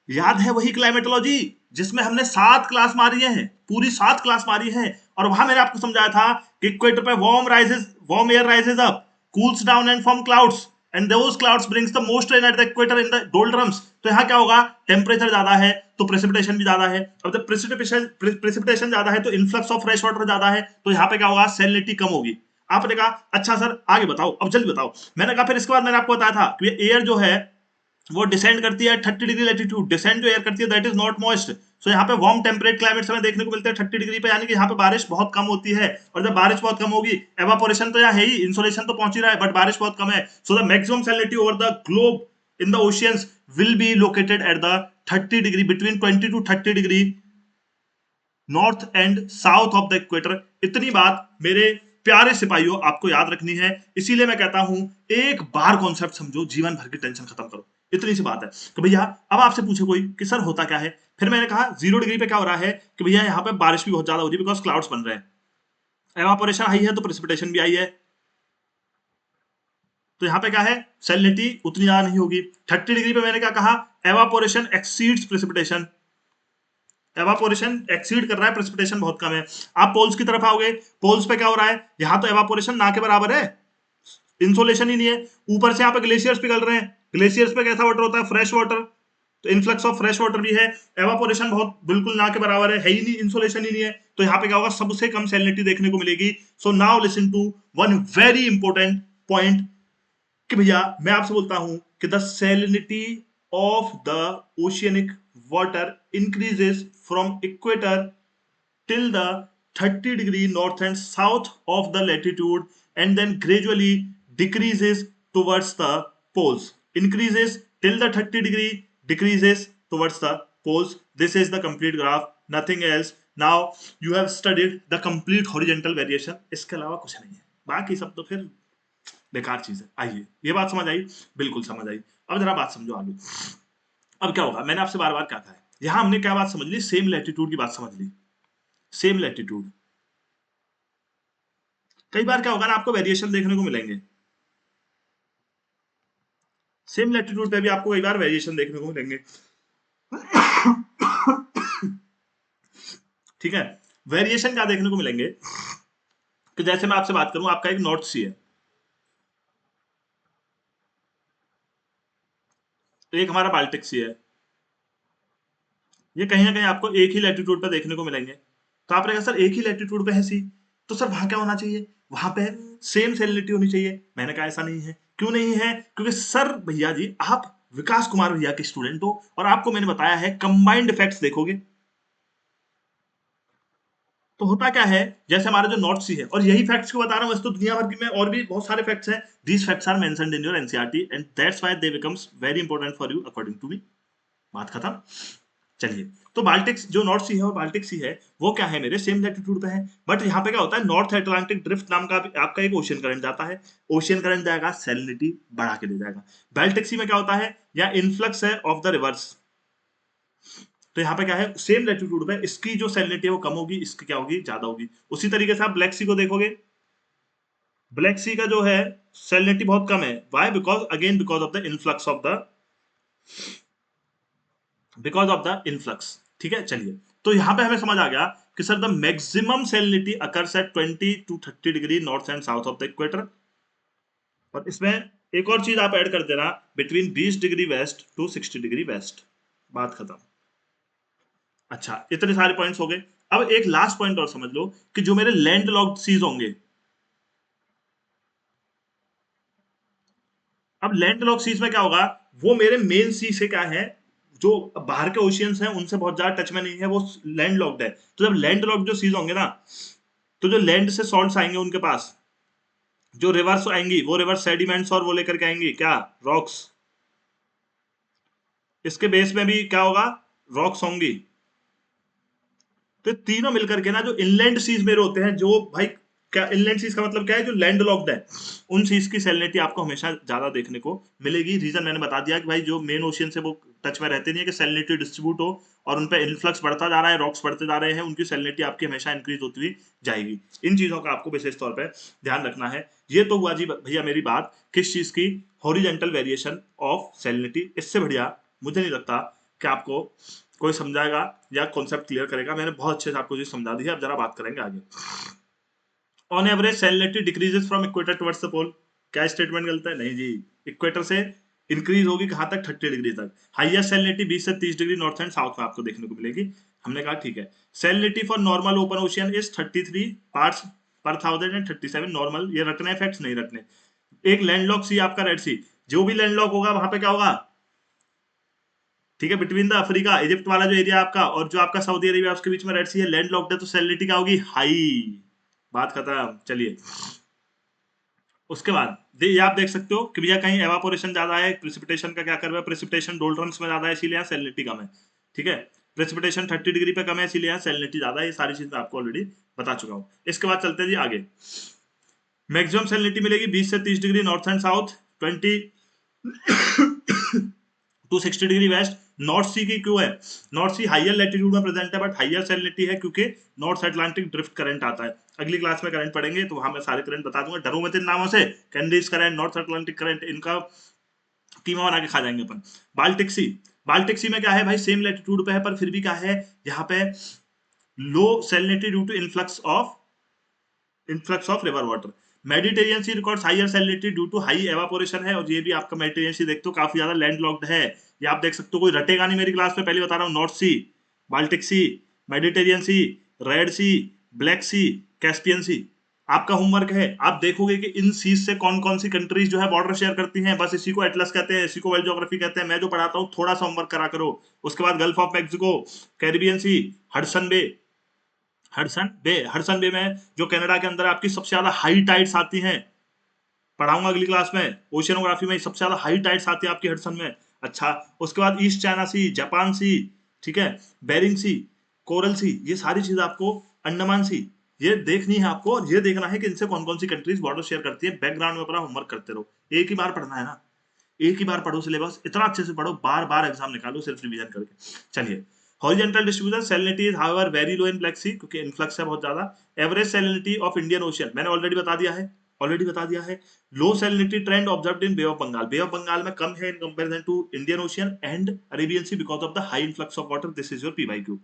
S1: याद है वही क्लाइमेटोलॉजी जिसमें हमने 7 क्लास मारी है, पूरी 7 क्लास मारी है। और वहां मैंने आपको समझाया था कि इक्वेटर पे warm air rises up, cools down and form clouds, and those clouds brings the most rain at the equator in the doldrums. तो यहाँ क्या होगा, टेम्परेचर ज्यादा है तो प्रेसिपिटेशन भी ज्यादा है। अब जब प्रेसिपिटेशन ज्यादा है तो इन्फ्लक्स ऑफ फ्रेश वाटर ज्यादा है, तो यहाँ पे क्या होगा, सैलिनिटी कम होगी। आपने कहा अच्छा सर आगे बताओ, अब जल्दी बताओ। मैंने कहा फिर इसके बाद मैंने आपको बताया था कि एयर जो है वो डिसेंड करती है 30 डिग्री लैटिट्यूड, डिसेंड जो एयर करती है दैट इज नॉट मॉइस्ट। सो यहाँ पे वार्म टेम्परेट क्लाइमेट हमें देखने को मिलते हैं 30 डिग्री पे, यानी कि यहाँ पे बारिश बहुत कम होती है। और जब बारिश बहुत कम होगी, एवापोरेशन तो यहाँ है ही, इंसोलेशन तो पहुंच ही रहा है, बट बारिश बहुत कम है। So the maximum salinity over the globe in the oceans will be located at the 30 degree, between 20 to 30 degree north and south of the equator. इतनी बात मेरे प्यारे सिपाहियों आपको याद रखनी है, इसीलिए मैं कहता हूं एक बार कॉन्सेप्ट समझो, जीवन भर की टेंशन खत्म करो। इतनी सी बात है कि भैया अब आपसे पूछे कोई कि सर होता क्या है, फिर मैंने कहा 0 डिग्री पे क्या हो रहा है कि भैया यहाँ पे बारिश भी बहुत ज्यादा हो रही है बिकॉज क्लाउड्स बन रहे हैं, एवापोरेशन हाई है तो प्रेसिपिटेशन भी आई है। तो यहाँ पे क्या है, सैलिनिटी उतनी ज्यादा नहीं होगी। 30 डिग्री पे मैंने क्या कहा, evaporation exceeds precipitation, evaporation exceed कर रहा है, प्रेसिपिटेशन बहुत कम है। आप पोल्स की तरफ आओगे, पोल्स पे क्या हो रहा है, यहाँ तो एवापोरेशन ना के बराबर है, इंसोलेशन ही नहीं है। ऊपर से यहाँ पे ग्लेशियर्स पिघल रहे हैं, ग्लेशियर्स पे कैसा वाटर होता है, फ्रेश वाटर, तो इनफ्लक्स ऑफ फ्रेश वाटर भी है। एवापोरेशन बहुत बिल्कुल ना के बराबर है ही नहीं, इंसोलेशन ही नहीं है। तो यहाँ पे क्या होगा, सबसे कम सैलिनिटी देखने को मिलेगी। So now listen to one very important point कि भैया मैं आपसे बोलता हूं कि the salinity of the oceanic water increases from equator till the 30 degree north and south of the latitude and then gradually decreases towards the poles, increases till the 30 degree, decreases towards the poles. This is the complete graph, nothing else. Now you have studied the complete horizontal variation, इसके अलावा कुछ नहीं है, बाकी सब तो फिर बेकार चीज है। आइए, ये बात समझ आई, बिल्कुल समझ आई। अब जरा बात समझो आगे। अब क्या होगा, मैंने आपसे बार बार कहा था, यहां हमने क्या बात समझ ली, सेम लैटिट्यूड की बात समझ ली, सेम लैटिट्यूड। कई बार क्या होगा ना, आपको वेरिएशन देखने को मिलेंगे, सेम लैटिट्यूड पे भी आपको कई बार वेरिएशन देखने को मिलेंगे। ठीक है, वेरिएशन क्या देखने को मिलेंगे कि जैसे मैं आपसे बात करूं, आपका एक नॉर्थ सी है, एक हमारा बाल्टिक सी है, ये कहीं ना कहीं आपको एक ही लैटिट्यूड पे देखने को मिलेंगे। तो आपने कहा सर एक ही लैटिट्यूड पे है सी, तो सर वहां क्या होना चाहिए, वहां पे सेम सैलिनिटी होनी चाहिए। मैंने कहा ऐसा नहीं है। क्यों नहीं है, क्योंकि सर भैया जी आप विकास कुमार भैया के स्टूडेंट हो और आपको मैंने बताया है कंबाइंड इफेक्ट्स देखोगे। तो होता क्या है, जैसे हमारा जो नॉर्थ सी है, और यही फैक्ट्स को बता रहा हूं, वैसे तो दुनिया भर की में और भी बहुत सारे फैक्ट्स हैं, these facts are mentioned in your NCERT and that's why they becomes very important for you according to me. बात खत्म। चलिए, तो बाल्टिक जो नॉर्थ सी है और बाल्टिक सी है वो क्या है, मेरे सेम लैटिट्यूड पे है। बट यहाँ पे क्या होता है, नॉर्थ अटलांटिक ड्रिफ्ट नाम का आपका एक ओशियन करंट जाता है, ओशियन करंट जाएगा सैलिनिटी बढ़ा के दे जाएगा। बाल्टिक सी में क्या होता है, या इन्फ्लक्स है ऑफ द रिवर्स, तो यहाँ पे क्या है, सेम लैटिट्यूड पे इसकी जो सैलिनिटी है वो कम होगी, इसकी क्या होगी, ज्यादा होगी। उसी तरीके से आप ब्लैक सी को देखोगे, ब्लैक सी का जो है सैलिनिटी बहुत कम है, why, because again because of the influx of the, because of the influx. ठीक है, चलिए, तो यहां पे हमें समझ आ गया कि sir the maximum salinity occurs at 20 to 30 degree north and south of the equator. और इसमें एक और चीज आप ऐड कर देना, between 20 degree west to 60 degree west. बात खत्म। अच्छा, इतने सारे पॉइंट्स हो गए। अब एक लास्ट पॉइंट और समझ लो कि जो मेरे लैंड लॉक्ड सीज होंगे, अब लैंड लॉक सीज में क्या होगा, वो मेरे मेन सी से क्या है, जो बाहर के ओशियंस हैं उनसे बहुत ज्यादा टच में नहीं है, वो लैंड लॉक्ड है। तो जब लैंड लॉक्ड जो सीज होंगे ना, तो जो लैंड से सॉल्ट्स आएंगे उनके पास, जो रिवर्स आएंगी वो रिवर्स सेडिमेंट्स और वो लेकर के आएंगी क्या, रॉक्स। इसके बेस में भी क्या होगा, रॉक्स होंगी। तो तीनों मिलकर के ना जो इनलैंड सीज मेरे होते हैं, जो भाई क्या इनलैंड सीज का मतलब क्या है, जो लैंड लॉक्ड है उन सीज की सैलिनिटी आपको हमेशा ज्यादा देखने को मिलेगी। रीजन मैंने बता दिया कि भाई जो मेन ओशियन से वो टच में रहते नहीं है कि सैलिनिटी डिस्ट्रीब्यूट हो और उन पे इन्फ्लक्स बढ़ता जा रहा है, रॉक्स बढ़ते जा रहे हैं, उनकी सैलिनिटी आपकी हमेशा इंक्रीज होती हुई जाएगी। इन चीजों का आपको विशेष तौर पर ध्यान रखना है। ये तो हुआ जी भैया मेरी बात किस चीज की, हॉरिजॉन्टल वेरिएशन ऑफ सैलिनिटी। इससे बढ़िया मुझे नहीं लगता कि आपको कोई समझाएगा या कॉन्सेप्ट क्लियर करेगा। मैंने बहुत अच्छे से आपको चीज समझा दी है। अब जरा बात करेंगे आगे। On average salinity decreases from equator towards the pole. क्या स्टेटमेंट गलत है? नहीं जी, इक्वेटर से इंक्रीज होगी कहां तक, 30 डिग्री तक। हाईएस्ट सैलिनिटी 20 से 30 डिग्री नॉर्थ एंड साउथ में आपको देखने को मिलेगी। हमने कहा ठीक है। Salinity for normal open ocean is 33 parts पर 1037 नॉर्मल। ये रटने फैक्ट्स नहीं रटने। एक लैंडलॉक सी आपका रेड सी, जो भी लैंडलॉक होगा वहां पे क्या होगा, ठीक है, बिटवीन द अफ्रीका इजिप्ट वाला जो एरिया आपका और जो आपका सऊदी अरेबिया उसके बीच में रेड सी है, लैंड लॉक्ड है, तो सैलिनिटी क्या होगी, हाई। बात खत्म। चलिए उसके बाद ये आप देख सकते हो कि भैया कहीं एवापोरेशन ज्यादा है, प्रेसिपिटेशन का क्या कर रहा है, प्रेसिपिटेशन डोल्ड्रम्स में ज्यादा है इसीलिए यहाँ सैलिनिटी कम है। ठीक है, प्रेसिपिटेशन 30 डिग्री पे कम है इसीलिए यहाँ सैलिनिटी ज्यादा है। ये सारी चीज मैं आपको ऑलरेडी बता चुका हूँ। इसके बाद चलते हैं जी आगे। मैक्सिमम सैलिनिटी मिलेगी 20 से 30 degree north and south, 20 to 60 degree west. North Sea की क्यों है, नॉर्थ सी हाइयर लैटिट्यूड में प्रेजेंट है बट हाइयर सैलिनिटी है क्योंकि नॉर्थ अटलांटिक ड्रिफ्ट करंट आता है। अगली क्लास में करंट पढ़ेंगे तो वहां मैं सारे करंट बता दूंगा, डरो मत इन नामों से। Candies current, north Atlantic current, इनका कीमा बना के खा जाएंगे अपन। बाल्टिक सी, बाल्टिक सी में क्या है भाई, सेम लैटिट्यूड पे है पर फिर भी क्या है यहाँ पे, low salinity due to influx of river water. Mediterranean Sea records higher salinity due to high evaporation है, और ये भी आपका मेडिटेरियन सी देखते हो काफी ज्यादा लैंड लॉक्ड है। ये आप देख सकते हो, कोई रटेगा नहीं मेरी क्लास में, पहले बता रहा हूँ। नॉर्थ सी, बाल्टिक सी, मेडिटेरियन सी, रेड सी, ब्लैक सी, कैस्पियन सी। आपका होमवर्क है, आप देखोगे कि इन सीज से कौन कौन सी कंट्रीज जो है बॉर्डर शेयर करती हैं। बस इसी को एटलस कहते हैं, इसी को वर्ल्ड ज्योग्राफी कहते हैं। मैं जो पढ़ाता हूँ थोड़ा सा होमवर्क करा करो। उसके बाद Gulf of Mexico, Caribbean Sea, Hudson Bay. Hudson Bay में जो कनाडा के अंदर आपकी सबसे ज्यादा हाई टाइड्स आती हैं, पढ़ाऊंगा अगली क्लास में। ओशियनोग्राफी में सबसे ज्यादा हाई टाइड्स आती है आपकी हडसन में। अच्छा, उसके बाद ईस्ट चाइना सी, जापान सी, ठीक है, बेरिंग सी, कोरल सी, ये सारी चीज आपको, अंडमान सी, ये देखनी है आपको। और ये देखना है कि इनसे कौन कौन सी कंट्रीज बॉर्डर शेयर करती है। बैकग्राउंड में अपना होमवर्क करते रहो, एक ही बार पढ़ना है ना, एक ही बार पढ़ो सिलेबस, इतना अच्छे से पढ़ो, बार बार एग्जाम निकालो सिर्फ रिवीजन करके। चलिए, horizontal distribution salinity is however very low in Black Sea क्योंकि इन्फ्लक्स है बहुत ज्यादा। Average salinity of Indian Ocean मैंने ऑलरेडी बता दिया है, ऑलरेडी बता दिया है। Low salinity trend observed in Bay of Bengal, Bay of Bengal में कम है in comparison to Indian Ocean and Arabian Sea because of the high influx of water. This is your PQ.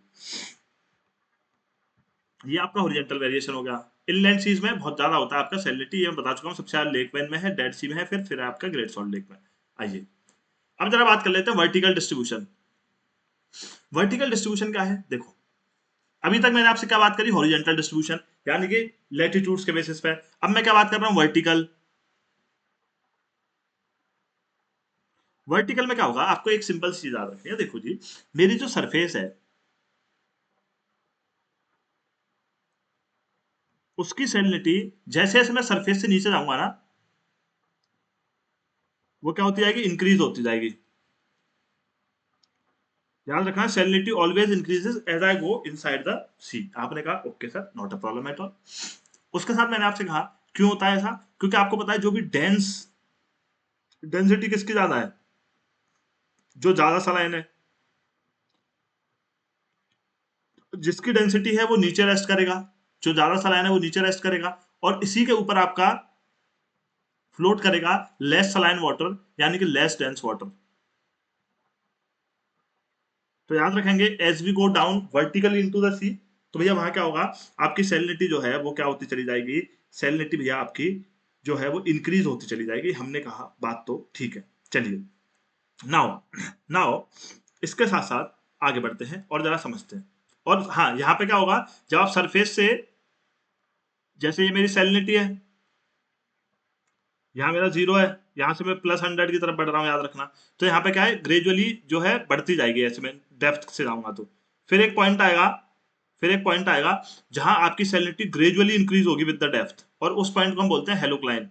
S1: ये आपका हॉरिजॉन्टल वेरिएशन हो गया। इनलैंड सीज में बहुत ज्यादा होता है आपका सैलिनिटी, ये मैं बता चुका हूँ। सबसे ज्यादा लेक वेन में है, डेड सी में है, फिर आपका ग्रेट सॉल्ट लेक में। आइए अब जरा बात कर लेते हैं वर्टिकल डिस्ट्रीब्यूशन। वर्टिकल डिस्ट्रीब्यूशन क्या है, देखो अभी तक मैंने आपसे क्या बात करी, हॉरिजॉन्टल डिस्ट्रीब्यूशन यानी कि लैटिट्यूड्स के बेसिस पे। अब मैं क्या बात कर रहा हूं, वर्टिकल। वर्टिकल में क्या होगा, आपको एक सिंपल सी चीज याद रखनी है। देखो जी, मेरी जो सरफेस है उसकी सैलिनिटी जैसे जैसे मैं सरफेस से नीचे जाऊंगा ना, वो क्या होती जाएगी, इंक्रीज होती जाएगी। याद रखना, salinity always increases as I go inside the sea. आपने कहा okay sir, not a problem at all. उसके साथ मैंने आपसे कहा क्यों होता है ऐसा, क्योंकि आपको पता है जो भी डेंसिटी किसकी ज्यादा है, जो ज्यादा सलाइन है, जिसकी डेंसिटी है वो नीचे रेस्ट करेगा, जो ज्यादा सलाइन है वो नीचे रेस्ट करेगा, और इसी के ऊपर आपका फ्लोट करेगा लेस सलाइन वाटर यानी कि लेस डेंस वाटर। तो याद रखेंगे as we go down vertically into the sea, तो भैया वहां क्या होगा, आपकी सैलिनिटी जो है वो क्या होती चली जाएगी, सैलिनिटी भैया आपकी जो है वो इंक्रीज होती चली जाएगी। हमने कहा बात तो ठीक है। चलिए नाउ नाउ इसके साथ साथ आगे बढ़ते हैं और जरा समझते हैं। और हाँ, यहाँ पे क्या होगा, जब आप सरफेस से, जैसे ये मेरी सैलिनिटी है, यहाँ मेरा 0 है, यहाँ से मैं +100 की तरफ बढ़ रहा हूँ, याद रखना। तो यहाँ पे क्या है, ग्रेजुअली जो है बढ़ती जाएगी, ऐसे में डेप्थ से जाऊंगा तो फिर एक पॉइंट आएगा, फिर एक पॉइंट आएगा जहां आपकी सैलिनिटी ग्रेजुअली इंक्रीज होगी विद द डेप्थ, और उस पॉइंट को हम बोलते हैं हेलोक्लाइन।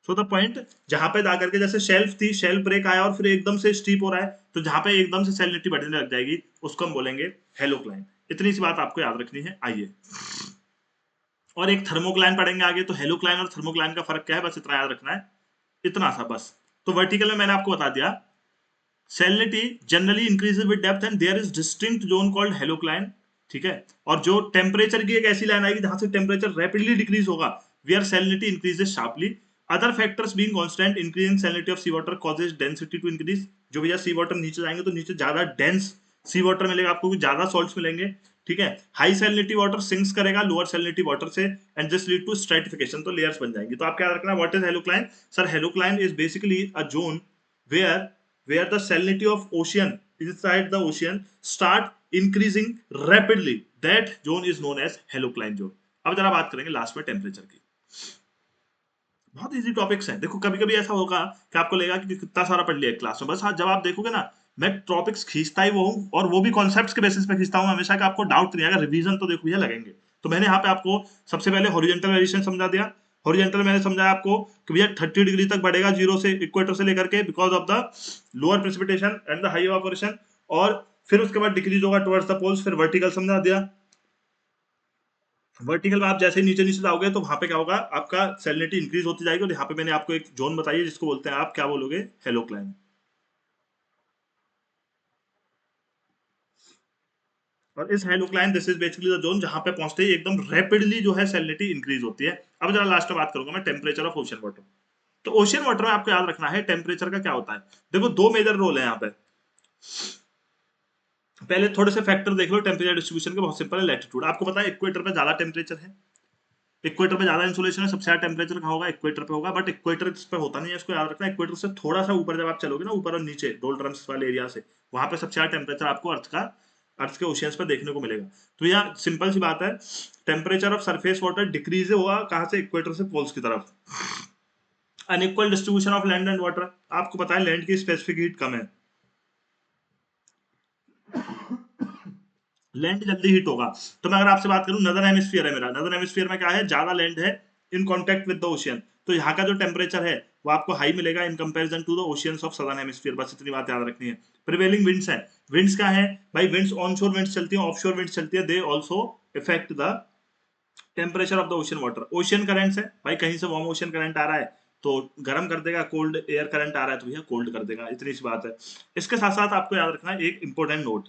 S1: सो द पॉइंट, जहां पे जाकर के जैसे शेल्फ थी, शेल्फ ब्रेक आया और फिर एकदम से स्टीप हो रहा है, तो जहां पे एकदम से सैलिनिटी बढ़ने लग जाएगी उसको हम बोलेंगे हेलोक्लाइन। इतनी सी बात आपको याद रखनी है। आइए, और एक थर्मोक्लाइन पढ़ेंगे आगे, तो हेलोक्लाइन और थर्मोक्लाइन का फर्क क्या है, बस इतना याद रखना है, इतना सा बस। तो वर्टिकल में मैंने आपको बता दिया, salinity generally increases with depth and there is distinct zone called halocline, ठीक है। और जो टेम्परेचर की एक ऐसी लाइन आएगी जहां से टेम्परेचर रैपिडली डिक्रीज होगा, where salinity increases sharply, other factors being constant, increase in salinity of sea water causes density to increase। जो भैया सी वाटर नीचे जाएंगे तो नीचे ज्यादा डेंस सी वाटर मिलेगा आपको, ज्यादा सॉल्ट्स मिलेंगे, ठीक है। हाई सैलिनिटी वाटर सिंक्स करेगा लोअर सैलिनिटी वाटर से, and this lead to stratification, तो लेयर्स बन जाएंगी। तो आप क्या रखना, what is halocline? Sir halocline is basically a zone where the salinity of ocean inside the ocean start increasing rapidly, that zone is known as halocline zone। अब जरा बात करेंगे लास्ट में टेम्परेचर की। बहुत इजी टॉपिक्स हैं। देखो कभी कभी ऐसा होगा कि आपको लगेगा कि कितना सारा पढ़ लिया क्लास में, बस हाँ जब आप देखोगे ना, मैं टॉपिक्स खींचता ही वो हूँ, और वो भी कॉन्सेप्ट्स के बेसिस पे खींचता हूँ हमेशा, कि आपको डाउट नहीं आएगा, रिवीजन तो देखो भैया लगेंगे। तो मैंने यहाँ पे आपको सबसे पहले हॉरिजॉन्टल वेरिएशन समझा दिया। हॉरिजॉन्टल मैंने समझाया आपको कि भैया 30 डिग्री तक बढ़ेगा जीरो से, इक्वेटर से लेकर के, because of the lower precipitation and the high evaporation, और फिर उसके बाद डिक्रीज होगा टुवर्ड्स द पोल्स। फिर वर्टिकल समझा दिया। वर्टिकल में आप जैसे ही नीचे नीचे जाओगे तो वहां पे क्या होगा, आपका सैलिनिटी इंक्रीज होती जाएगी, और यहाँ पे मैंने आपको एक जोन बताई है जिसको बोलते हैं, आप क्या बोलोगे, हेलोक्लाइन। और इस halocline, this is basically the zone जहां पे पहुंचते ही एकदम रैपिडली जो है सैलिनिटी इंक्रीज होती है। अब जरा लास्ट में बात करूंगा मैं टेम्परेचर ऑफ ओशन वाटर। तो ओशियन वाटर में आपको याद रखना है टेम्परेचर का क्या होता है। देखो दो मेजर रोल है यहाँ पे। पहले थोड़े से फैक्टर देख लो टेम्परेचर डिस्ट्रीब्यूशन के, बहुत सिंपल है। लैटिट्यूड आपको पता है, इक्वेटर पे ज्यादा टेम्परेचर है, इक्वेटर पे ज्यादा इंसुलेशन है, सबसे ज्यादा टेम्परेचर कहाँ होगा, इक्वेटर पे होगा। बट इक्वेटर इस पे होता नहीं है, इसको याद रखना। इक्वेटर से थोड़ा सा ऊपर जब आप चलोगे ना, ऊपर और नीचे डोल्ट्रम्स वाले एरिया से, वहां पे सबसे ज्यादा टेम्परेचर आपको अर्थ के ओशियंस पे देखने को मिलेगा। तो यहाँ सिंपल सी बात है, temperature of surface water decrease हुआ कहाँ से, इक्वेटर से पोल्स की तरफ। Unequal distribution of land and water, आपको पता है लैंड की स्पेसिफिक हीट कम है, लैंड जल्दी हीट होगा। तो मैं अगर आपसे बात करूं, नदर हेमिस्फीयर है मेरा, नदर हेमिस्फीयर में क्या है, ज्यादा लैंड है in contact with the ocean, तो यहाँ का जो टेम्परेचर है वो आपको हाई मिलेगा in comparison to the oceans of southern hemisphere. बस इतनी बात याद रखनी है। प्रिवेलिंग विंड्स है, विंड्स क्या है भाई, विंड्स ऑनशोर विंड्स चलती है, ऑफशोर विंड्स चलती है, they also effect the temperature of the ocean water. Ocean currents है भाई, कहीं से वार्म ओशियन करंट आ रहा है तो गर्म कर देगा, कोल्ड एयर करंट आ रहा है तो भैया कोल्ड कर देगा, इतनी सी बात है। इसके साथ साथ आपको याद रखना है एक इंपॉर्टेंट नोट,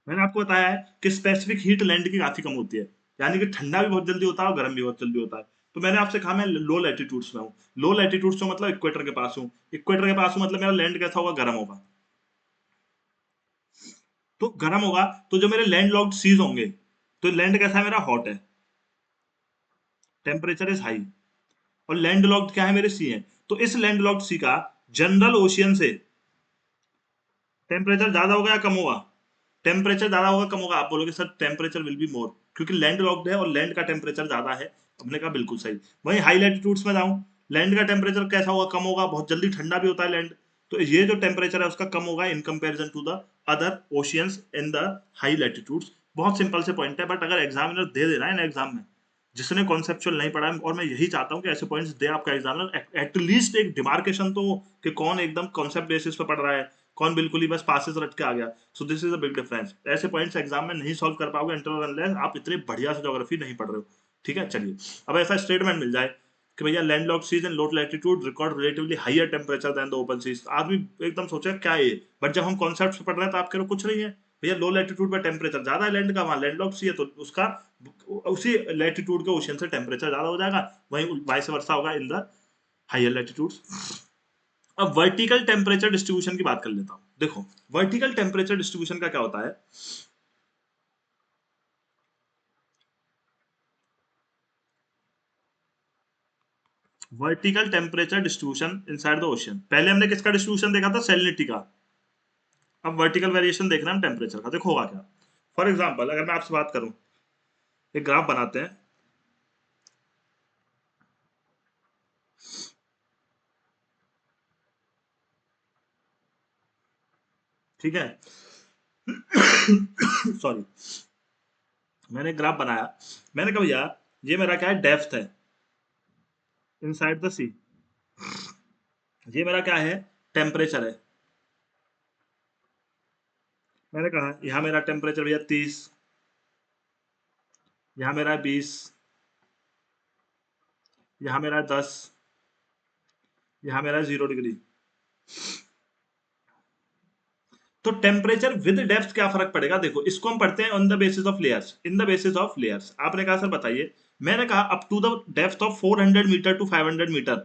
S1: मैंने आपको बताया है कि स्पेसिफिक हीट लैंड की काफी कम होती है, यानी कि ठंडा भी बहुत जल्दी होता है और गर्म भी बहुत जल्दी होता है। तो मैंने आपसे कहा मैं लो लैटिट्यूड्स में हूँ, लो लैटिट्यूड्स में मतलब इक्वेटर के पास हूँ, इक्वेटर के पास हूँ मतलब मेरा लैंड कैसा होगा, गर्म होगा। तो गर्म होगा तो जो मेरे लैंड लॉक्ड सीज होंगे, तो लैंड कैसा है मेरा, हॉट है, टेम्परेचर इज हाई। और लैंड लॉक्ड क्या है, मेरे सी है। तो इस लैंड लॉक्ड सी का जनरल ओशियन से टेम्परेचर ज्यादा होगा या कम होगा, टेम्परेचर ज्यादा होगा कम होगा, आप बोलोगे sir temperature will be more, क्योंकि लैंड लॉक्ड है और लैंड का टेम्परेचर ज्यादा है। हमने कहा बिल्कुल सही। वहीं हाई लैटिट्यूड्स में जाऊं, लैंड का टेम्परेचर कैसा होगा, कम होगा, बहुत जल्दी ठंडा भी होता है लैंड, तो ये जो टेम्परेचर है उसका कम होगा in comparison to the other oceans in the high latitudes. बहुत सिंपल से पॉइंट है, बट अगर एग्जामिनर दे दे रहा है ना एग्जाम में, जिसने कॉन्सेप्चुअल नहीं पढ़ा है, और मैं यही चाहता हूँ कि ऐसे पॉइंट्स दे आपका एग्जामिनर, एटलीस्ट एक डिमार्केशन तो, कि कौन एकदम कॉन्सेप्ट बेसिस पे पढ़ रहा है, कौन बिल्कुल ही बस पासेस रट के आ गया। So this is a big difference. ऐसे पॉइंट्स एग्जाम में नहीं सॉल्व कर पाओगे अंटिल और अनलेस आप इतने बढ़िया से ज्योग्राफी नहीं पढ़ रहे हो, ठीक है। चलिए, अब ऐसा स्टेटमेंट मिल जाए कि भैया landlocked seas in low latitude record relatively higher temperature than the open seas, आदमी एकदम सोचा क्या है ये, बट जब हम कॉन्सेप्ट पढ़ रहे हैं तो आप कह रहे हो कुछ नहीं है भैया, लो लैटिट्यूड पर टेम्परेचर ज्यादा है लैंड का, वहां लैंडलॉक्ड सी है तो उसका उसी लैटिट्यूड के ओशन से टेम्परेचर ज्यादा हो जाएगा, वहीं वाइस वर्सा होगा इन द हायर लैटिट्यूड्स। अब वर्टिकल टेम्परेचर डिस्ट्रीब्यूशन की बात कर लेता हूं। देखो वर्टिकल टेम्परेचर डिस्ट्रीब्यूशन का क्या होता है, vertical temperature distribution inside the ocean, पहले हमने किसका डिस्ट्रीब्यूशन देखा था, सेलिनिटी का। अब वर्टिकल वेरिएशन देख रहे हैं हम टेम्परेचर का। देखो होगा क्या, फॉर एग्जाम्पल अगर मैं आपसे बात करूं, एक ग्राफ बनाते हैं, ठीक है। सॉरी, मैंने ग्राफ बनाया, मैंने कहा भैया ये मेरा क्या है, डेप्थ है, इनसाइड द सी। ये मेरा क्या है, टेम्परेचर है। मैंने कहा यहाँ मेरा टेम्परेचर भैया 30, यहाँ मेरा 20, यहाँ मेरा 10, यहाँ मेरा 0 डिग्री। तो टेम्परेचर विद डेप्थ क्या फर्क पड़ेगा, देखो इसको हम पढ़ते हैं on the basis of layers, in the basis of layers. आपने कहा सर बताइए, मैंने कहा up to the depth of 400 metre to 500 metre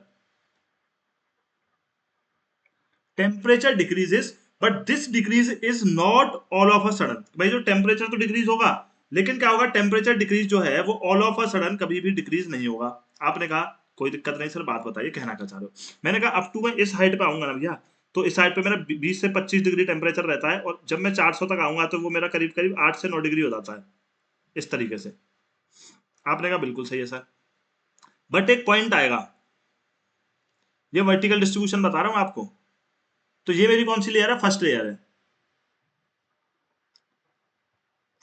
S1: temperature decreases, but this decrease is not all of a sudden. भाई जो टेम्परेचर तो decrease होगा, लेकिन क्या होगा, टेम्परेचर डिक्रीज जो है वो ऑल ऑफ अ सडन कभी भी डिक्रीज नहीं होगा। आपने कहा कोई दिक्कत नहीं सर, बात बताइए कहना क्या चाह रहे हो। मैंने कहा अप टू मैं इस हाइट पे आऊंगा ना भैया, तो इस हाइट पे मेरा 20 से 25 डिग्री टेम्परेचर रहता है, और जब मैं 400 तक आऊंगा तो वो मेरा करीब करीब 8 से 9 डिग्री हो जाता है, इस तरीके से। आपने कहा बिल्कुल सही है सर, बट एक पॉइंट आएगा, ये वर्टिकल डिस्ट्रीब्यूशन बता रहा हूं आपको। तो ये मेरी कौन सी लेयर है, फर्स्ट लेयर है,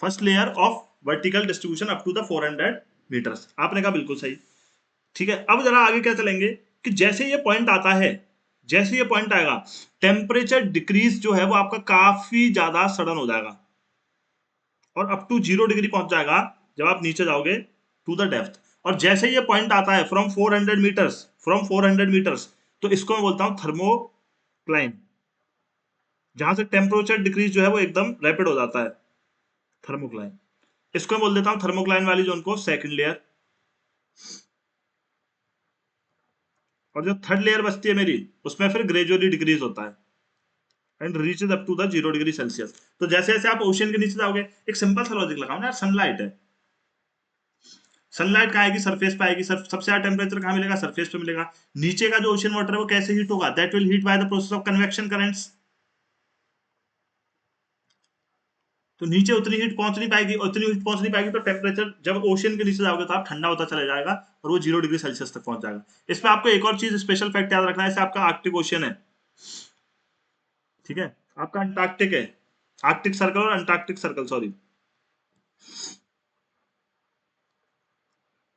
S1: first layer of vertical distribution up to the 400 metres. आपने कहा बिल्कुल सही। ठीक है, अब जरा आगे क्या चलेंगे कि जैसे ये पॉइंट आता है, जैसे ये पॉइंट आएगा, टेम्परेचर डिक्रीज जो है वो आपका काफी ज्यादा सडन हो जाएगा, और अप टू 0 डिग्री पहुंच जाएगा जब आप नीचे जाओगे टू द डेप्थ। और जैसे ये पॉइंट आता है फ्रॉम 400 मीटर्स, फ्रॉम 400 मीटर्स, तो इसको मैं बोलता हूं थर्मोक्लाइन, जहां से टेम्परेचर डिक्रीज जो है वो एकदम रैपिड हो जाता है, थर्मोक्लाइन। इसको मैं बोल देता हूं थर्मोक्लाइन वाली जोन को सेकंड लेयर। और जो थर्ड लेयर बचती है मेरी, उसमें फिर ग्रेजुअली डिक्रीज होता है and reaches up to the 0 degree Celsius. तो जैसे जैसे आप ओशियन के नीचे जाओगे, एक सिंपल सा लॉजिक लगाओ ना यार, सनलाइट है, सनलाइट कहाँ आएगी, सरफेस पे आएगी, सबसे ज्यादा टेम्परेचर कहाँ मिलेगा, सरफेस पे मिलेगा। नीचे का जो ओशियन वाटर है वो कैसे हीट होगा, that will heat by the process of convection currents. तो नीचे उतनी हीट पहुंच नहीं पाएगी, उतनी हीट पहुंच नहीं पाएगी, तो टेम्परेचर जब ओशियन के नीचे जाओगे तो आप ठंडा होता चला जाएगा, और वो 0 डिग्री सेल्सियस तक पहुंच जाएगा। इसमें आपको एक और चीज स्पेशल फैक्ट याद रखना है, जैसे आपका आर्कटिक ओशियन है, ठीक है, आपका अंटार्कटिक है, आर्कटिक सर्कल और अंटार्कटिक सर्कल, सॉरी,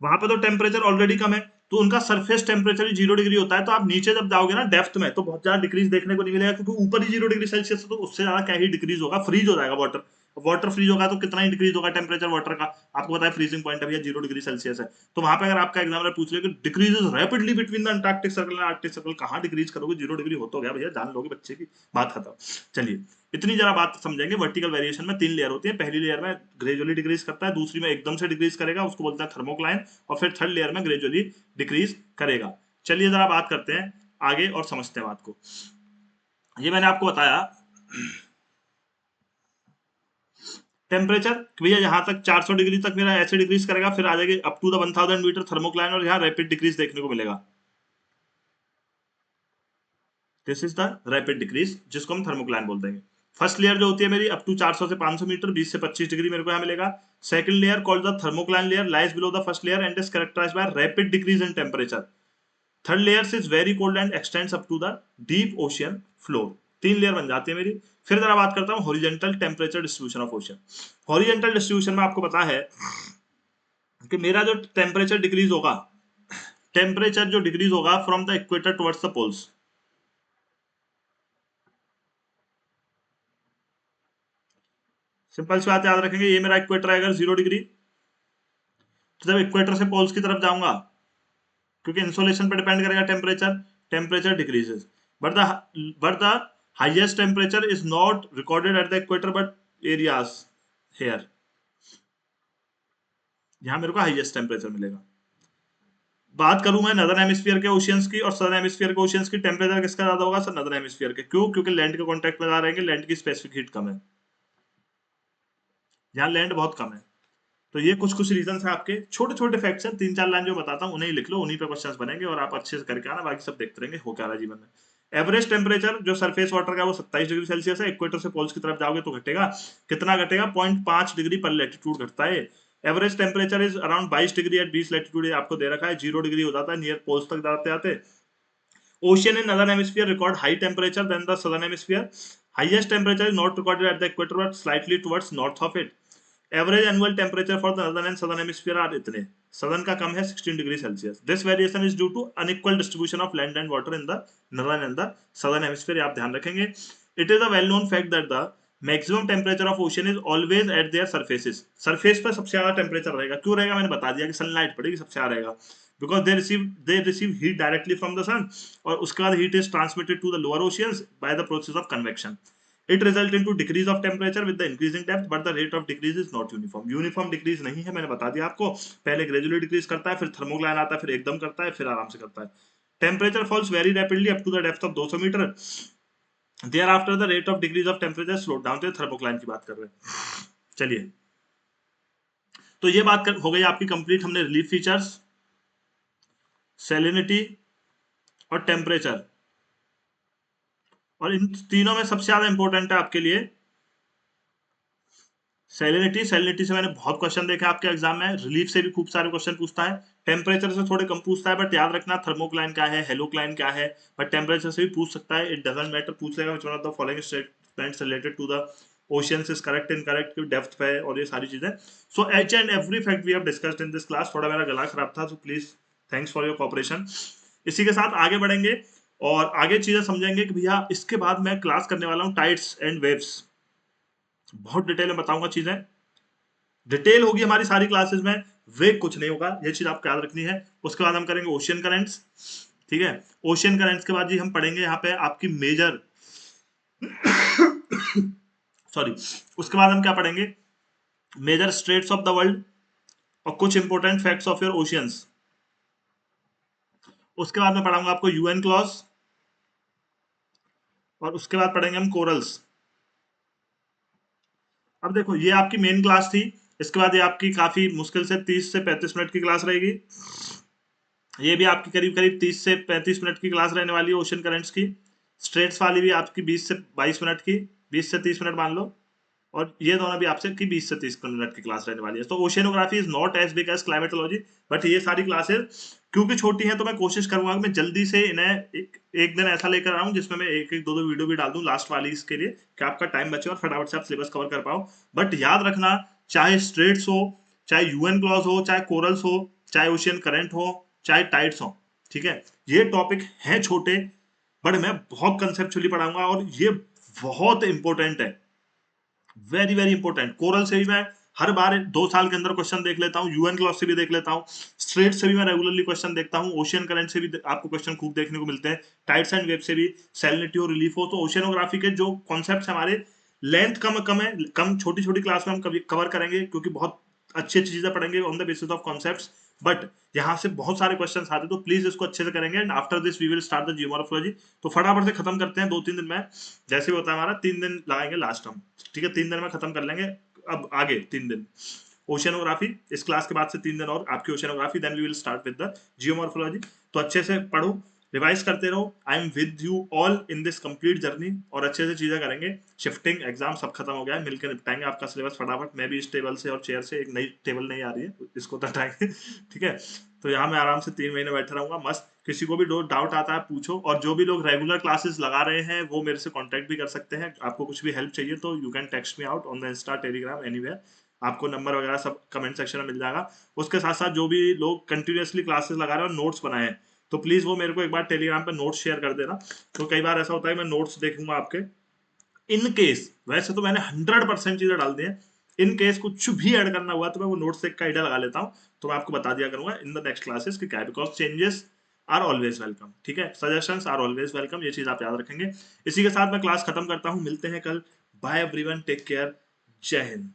S1: वहां पे तो टेम्परेचर ऑलरेडी कम है, तो उनका सरफेस टेम्परेचर ही 0 डिग्री होता है। तो आप नीचे जब जाओगे ना डेप्थ में, तो बहुत ज्यादा डिक्रीज देखने को नहीं मिलेगा, क्योंकि ऊपर ही 0 डिग्री सेल्सियस है, तो उससे ज्यादा क्या ही डिक्रीज होगा, फ्रीज हो जाएगा वाटर। वाटर फ्रीज होगा तो कितना ही डिक्रीज होगा टेम्परेचर वाटर का, आपको पता है फ्रीजिंग पॉइंट अभी 0 डिग्री सेल्सियस है। तो वहां पे अगर आपका एग्जामिनर पूछ ले कि decreases rapidly between the Antarctic circle and Arctic circle, कहां डिक्रीज करोगे, 0 डिग्री हो तो गया भैया, जान लोगे बच्चे की, बात खत्म। चलिए, इतनी जरा बात समझेंगे। वर्टिकल वेरिएशन में 3 लेयर होती है, पहली लेयर में ग्रेजुअली डिक्रीज करता है, दूसरी में एकदम से डिक्रीज करेगा, उसको बोलते हैं थर्मोक्लाइन, और फिर थर्ड लेयर में ग्रेजुअली डिक्रीज करेगा। चलिए जरा बात करते हैं आगे और समझते हैं बात को। ये मैंने आपको बताया टेम्परेचर, भैया यहाँ तक 400 डिग्री तक मेरा ऐसे डिक्रीज करेगा, फिर आ जाएगी up to the 1000 metre thermocline, और यहाँ रैपिड डिक्रीज देखने को मिलेगा। This is the rapid decrease, जिसको हम थर्मोक्लाइन बोल देंगे। फर्स्ट लेयर जो होती है मेरी अप टू 400 से 500 मीटर, 20 से 25 डिग्री मेरे को यहाँ मिलेगा। Second layer called the thermocline layer, lies below the first layer and is characterised by rapid decrease in temperature. Third layer is very cold and extends up to the deep ocean floor. 3 layer बन जाती है मेरी। फिर जरा बात करता हूँ horizontal temperature distribution of ocean. Horizontal distribution में आपको पता है कि मेरा जो टेम्परेचर डिक्रीज होगा, टेम्परेचर जो डिक्रीज होगा from the equator towards the poles. Simple सी बात याद रखेंगे, ये मेरा इक्वेटर है अगर 0 डिग्री, तो जब इक्वेटर से पोल्स की तरफ जाऊंगा, क्योंकि इंसोलेशन पर डिपेंड करेगा temperature, temperature decreases, but the highest temperature is not recorded at the equator but areas here. यहां मेरे को हाईएस्ट टेम्परेचर मिलेगा। बात करूं मैं नदर्न हेमिस्फीयर के ओशियंस की और सदर्न हेमिस्फीयर के ओशियंस की, टेम्परेचर किसका ज्यादा होगा सर, नदर्न हेमिस्फीयर के। क्यों, क्योंकि लैंड के कांटेक्ट में आ रहेंगे, लैंड की स्पेसिफिक हीट कम है, यहाँ लैंड बहुत कम है। तो ये कुछ कुछ रीजन है आपके, छोटे छोटे फैक्ट्स हैं, 3-4 लाइन जो बताता हूँ उन्हें ही लिख लो, उन्हीं पे क्वेश्चंस बनेंगे, और आप अच्छे से करके आना, बाकी सब देखते रहेंगे हो क्या रहा है जीवन में। एवरेज टेम्परेचर जो सरफेस वाटर का वो 27 डिग्री सेल्सियस है, इक्वेटर से पोल्स की तरफ जाओगे तो घटेगा, कितना घटेगा, 0.5 डिग्री पर लेटीट्यूड घटता है। Average temperature is around 22 degree at 20 latitude, आपको दे रखा है, 0 डिग्री हो जाता है नियर पोल्स तक जाते आते। Ocean in northern hemisphere record high temperature than the southern hemisphere. Highest temperature is not recorded at the equator but slightly towards north of it. Average annual temperature for the northern and southern hemisphere are इतने। Southern का कम है 16 degree Celsius. This variation is due to unequal distribution of land and water in the northern and the southern hemisphere, आप ध्यान रखेंगे। It is a well known fact that the maximum temperature of ocean is always at their surfaces. Surface पर सबसे ज्यादा temperature रहेगा, क्यों रहेगा मैंने बता दिया कि सनलाइट पड़ेगी सबसे ज्यादा रहेगा, because they receive heat directly from the sun, और उसके बाद heat is transmitted to the lower oceans by the process of convection. It result into decrease of temperature with the increasing depth, but the rate of decrease is not uniform. Uniform decrease नहीं है, मैंने बता दिया आपको। पहले gradually decrease करता है, फिर थर्मोग्लाइन आता है, फिर एकदम करता है, फिर आराम से करता है। Temperature falls very rapidly up to the depth of 200 metre. Thereafter the rate of decrease of temperature slowed down। तो थर्मोग्लाइन की बात कर रहे हैं। चलिए, तो ये हो गई आपकी कंप्लीट। हमने रिलीफ फीचर्स, सैलिनिटी और टेम्परेचर, और इन तीनों में सबसे ज्यादा इंपॉर्टेंट है आपके लिए सैलिनिटी। सैलिनिटी से मैंने बहुत क्वेश्चन देखे आपके एग्जाम में, रिलीफ से भी खूब सारे क्वेश्चन पूछता है, टेम्परेचर से थोड़े कम पूछता है, बट याद रखना थर्मोक्लाइन क्या है, हेलोक्लाइन क्या है, बट टेम्परेचर से भी पूछ सकता है। इट डजंट मैटर, पूछ लेगा which one of the following statements related to the oceans is correct, incorrect, depth पे, और ये सारी चीजें। So each and every fact we have discussed in this class. थोड़ा मेरा गला खराब था, तो please thanks for your cooperation. इसी के साथ आगे बढ़ेंगे और आगे चीजें समझेंगे कि भैया इसके बाद मैं क्लास करने वाला हूँ टाइड्स एंड वेव्स। बहुत डिटेल में बताऊंगा, चीजें डिटेल होगी हमारी सारी क्लासेस में, वेग कुछ नहीं होगा, ये चीज आपको याद रखनी है। उसके बाद हम करेंगे ओशियन करेंट्स, ठीक है। ओशियन करेंट्स के बाद जी हम पढ़ेंगे यहाँ पे आपकी मेजर सॉरी, उसके बाद हम क्या पढ़ेंगे, major straits of the world और कुछ important facts of your oceans. उसके बाद मैं पढ़ाऊंगा आपको यूएन क्लॉज, और उसके बाद पढ़ेंगे हम कोरल्स। अब देखो, ये आपकी मेन क्लास थी। इसके बाद ये आपकी काफी मुश्किल से 30 से 35 मिनट की क्लास रहेगी। ये भी आपकी करीब करीब 30 से 35 मिनट की क्लास रहने वाली है ओशन करेंट्स की। स्ट्रेट्स वाली भी आपकी 20 से 22 मिनट की, 20 से 30 मिनट मान लो, और ये दोनों भी आपसे की 20 से 30 मिनट की क्लास रहने वाली है। तो oceanography is not as big as climatology, but ये सारी क्लासेस क्योंकि छोटी हैं तो मैं कोशिश करूंगा कि मैं जल्दी से इन्हें एक दिन ऐसा लेकर आऊं जिसमें मैं एक एक दो वीडियो भी डाल दूं लास्ट वाली इसके लिए, कि आपका टाइम बचे और फटाफट से आप सिलेबस कवर कर पाओ। बट याद रखना, चाहे स्ट्रेट्स हो, चाहे यूएन क्लॉज हो, चाहे कोरल्स हो, चाहे ओशियन करंट हो, चाहे टाइड्स हो, ठीक है, ये टॉपिक हैं छोटे, बट मैं बहुत कंसेप्चुअली पढ़ाऊंगा और ये बहुत इंपॉर्टेंट है, वेरी वेरी इंपॉर्टेंट। कोरल से भी मैं हर बार 2 साल के अंदर क्वेश्चन देख लेता हूँ, यूएन क्लॉज से भी देख लेता हूँ, स्ट्रेट से भी मैं रेगुलरली क्वेश्चन देखता हूँ, ओशियन करंट से भी आपको क्वेश्चन खूब देखने को मिलते हैं, टाइड्स एंड वेव से भी, सैलिनिटी और रिलीफ हो। तो ओशियनोग्राफी के जो कॉन्सेप्ट हमारे, लेंथ कम कम है, कम छोटी छोटी क्लास में हम कभी कवर करेंगे, क्योंकि बहुत अच्छी अच्छी चीजें पढ़ेंगे on the basis of concepts, but यहाँ से बहुत सारे क्वेश्चन आते हैं, तो प्लीज इसको अच्छे से करेंगे। And after this we will start the geomorphology. तो फटाफट से खत्म करते हैं 2-3 दिन में, जैसे भी होता है हमारा 3 दिन लगाएंगे लास्ट हम, ठीक है, 3 दिन में खत्म कर लेंगे। अब आगे 3 दिन ओशियनोग्राफी, इस क्लास के बाद से 3 दिन और आपकी oceanography, then we will start with the geomorphology. तो अच्छे से पढ़ो, रिवाइज करते रहो। I am with you all in this complete journey, और अच्छे से चीजें करेंगे। शिफ्टिंग एग्जाम सब खत्म हो गया है, मिलकर निपटाएंगे आपका सिलेबस फटाफट। मैं भी इस टेबल से और चेयर से, एक नई टेबल नहीं आ रही है, इसको हटाएंगे ठीक है। तो यहाँ मैं आराम से 3 महीने बैठे रहूंगा मस्त। किसी को भी डाउट आता है पूछो, और जो भी लोग रेगुलर क्लासेस लगा रहे हैं वो मेरे से कांटेक्ट भी कर सकते हैं। आपको कुछ भी हेल्प चाहिए तो you can text me out on the Insta, Telegram, anywhere. आपको नंबर वगैरह सब कमेंट सेक्शन में मिल जाएगा। उसके साथ साथ जो भी लोग कंटिन्यूअसली क्लासेस लगा रहे हैं और नोट्स बनाए हैं, तो प्लीज वो मेरे को एक बार टेलीग्राम पे नोट्स शेयर कर देना। तो कई बार ऐसा होता है मैं नोट्स देखूंगा आपके, इन केस, वैसे तो मैंने 100% चीजें डाल दी हैं, इन केस कुछ भी ऐड करना हुआ तो मैं वो नोट्स एक का आइडिया लगा लेता हूँ, तो मैं आपको बता दिया करूंगा इन द नेक्स्ट क्लासेस कि क्या है, because changes are always welcome, ठीक है, सजेशंस आर ऑलवेज वेलकम, ये चीज आप याद रखेंगे। इसी के साथ मैं क्लास खत्म करता हूँ, मिलते हैं कल। बाय एवरीवन, टेक केयर, जय हिंद।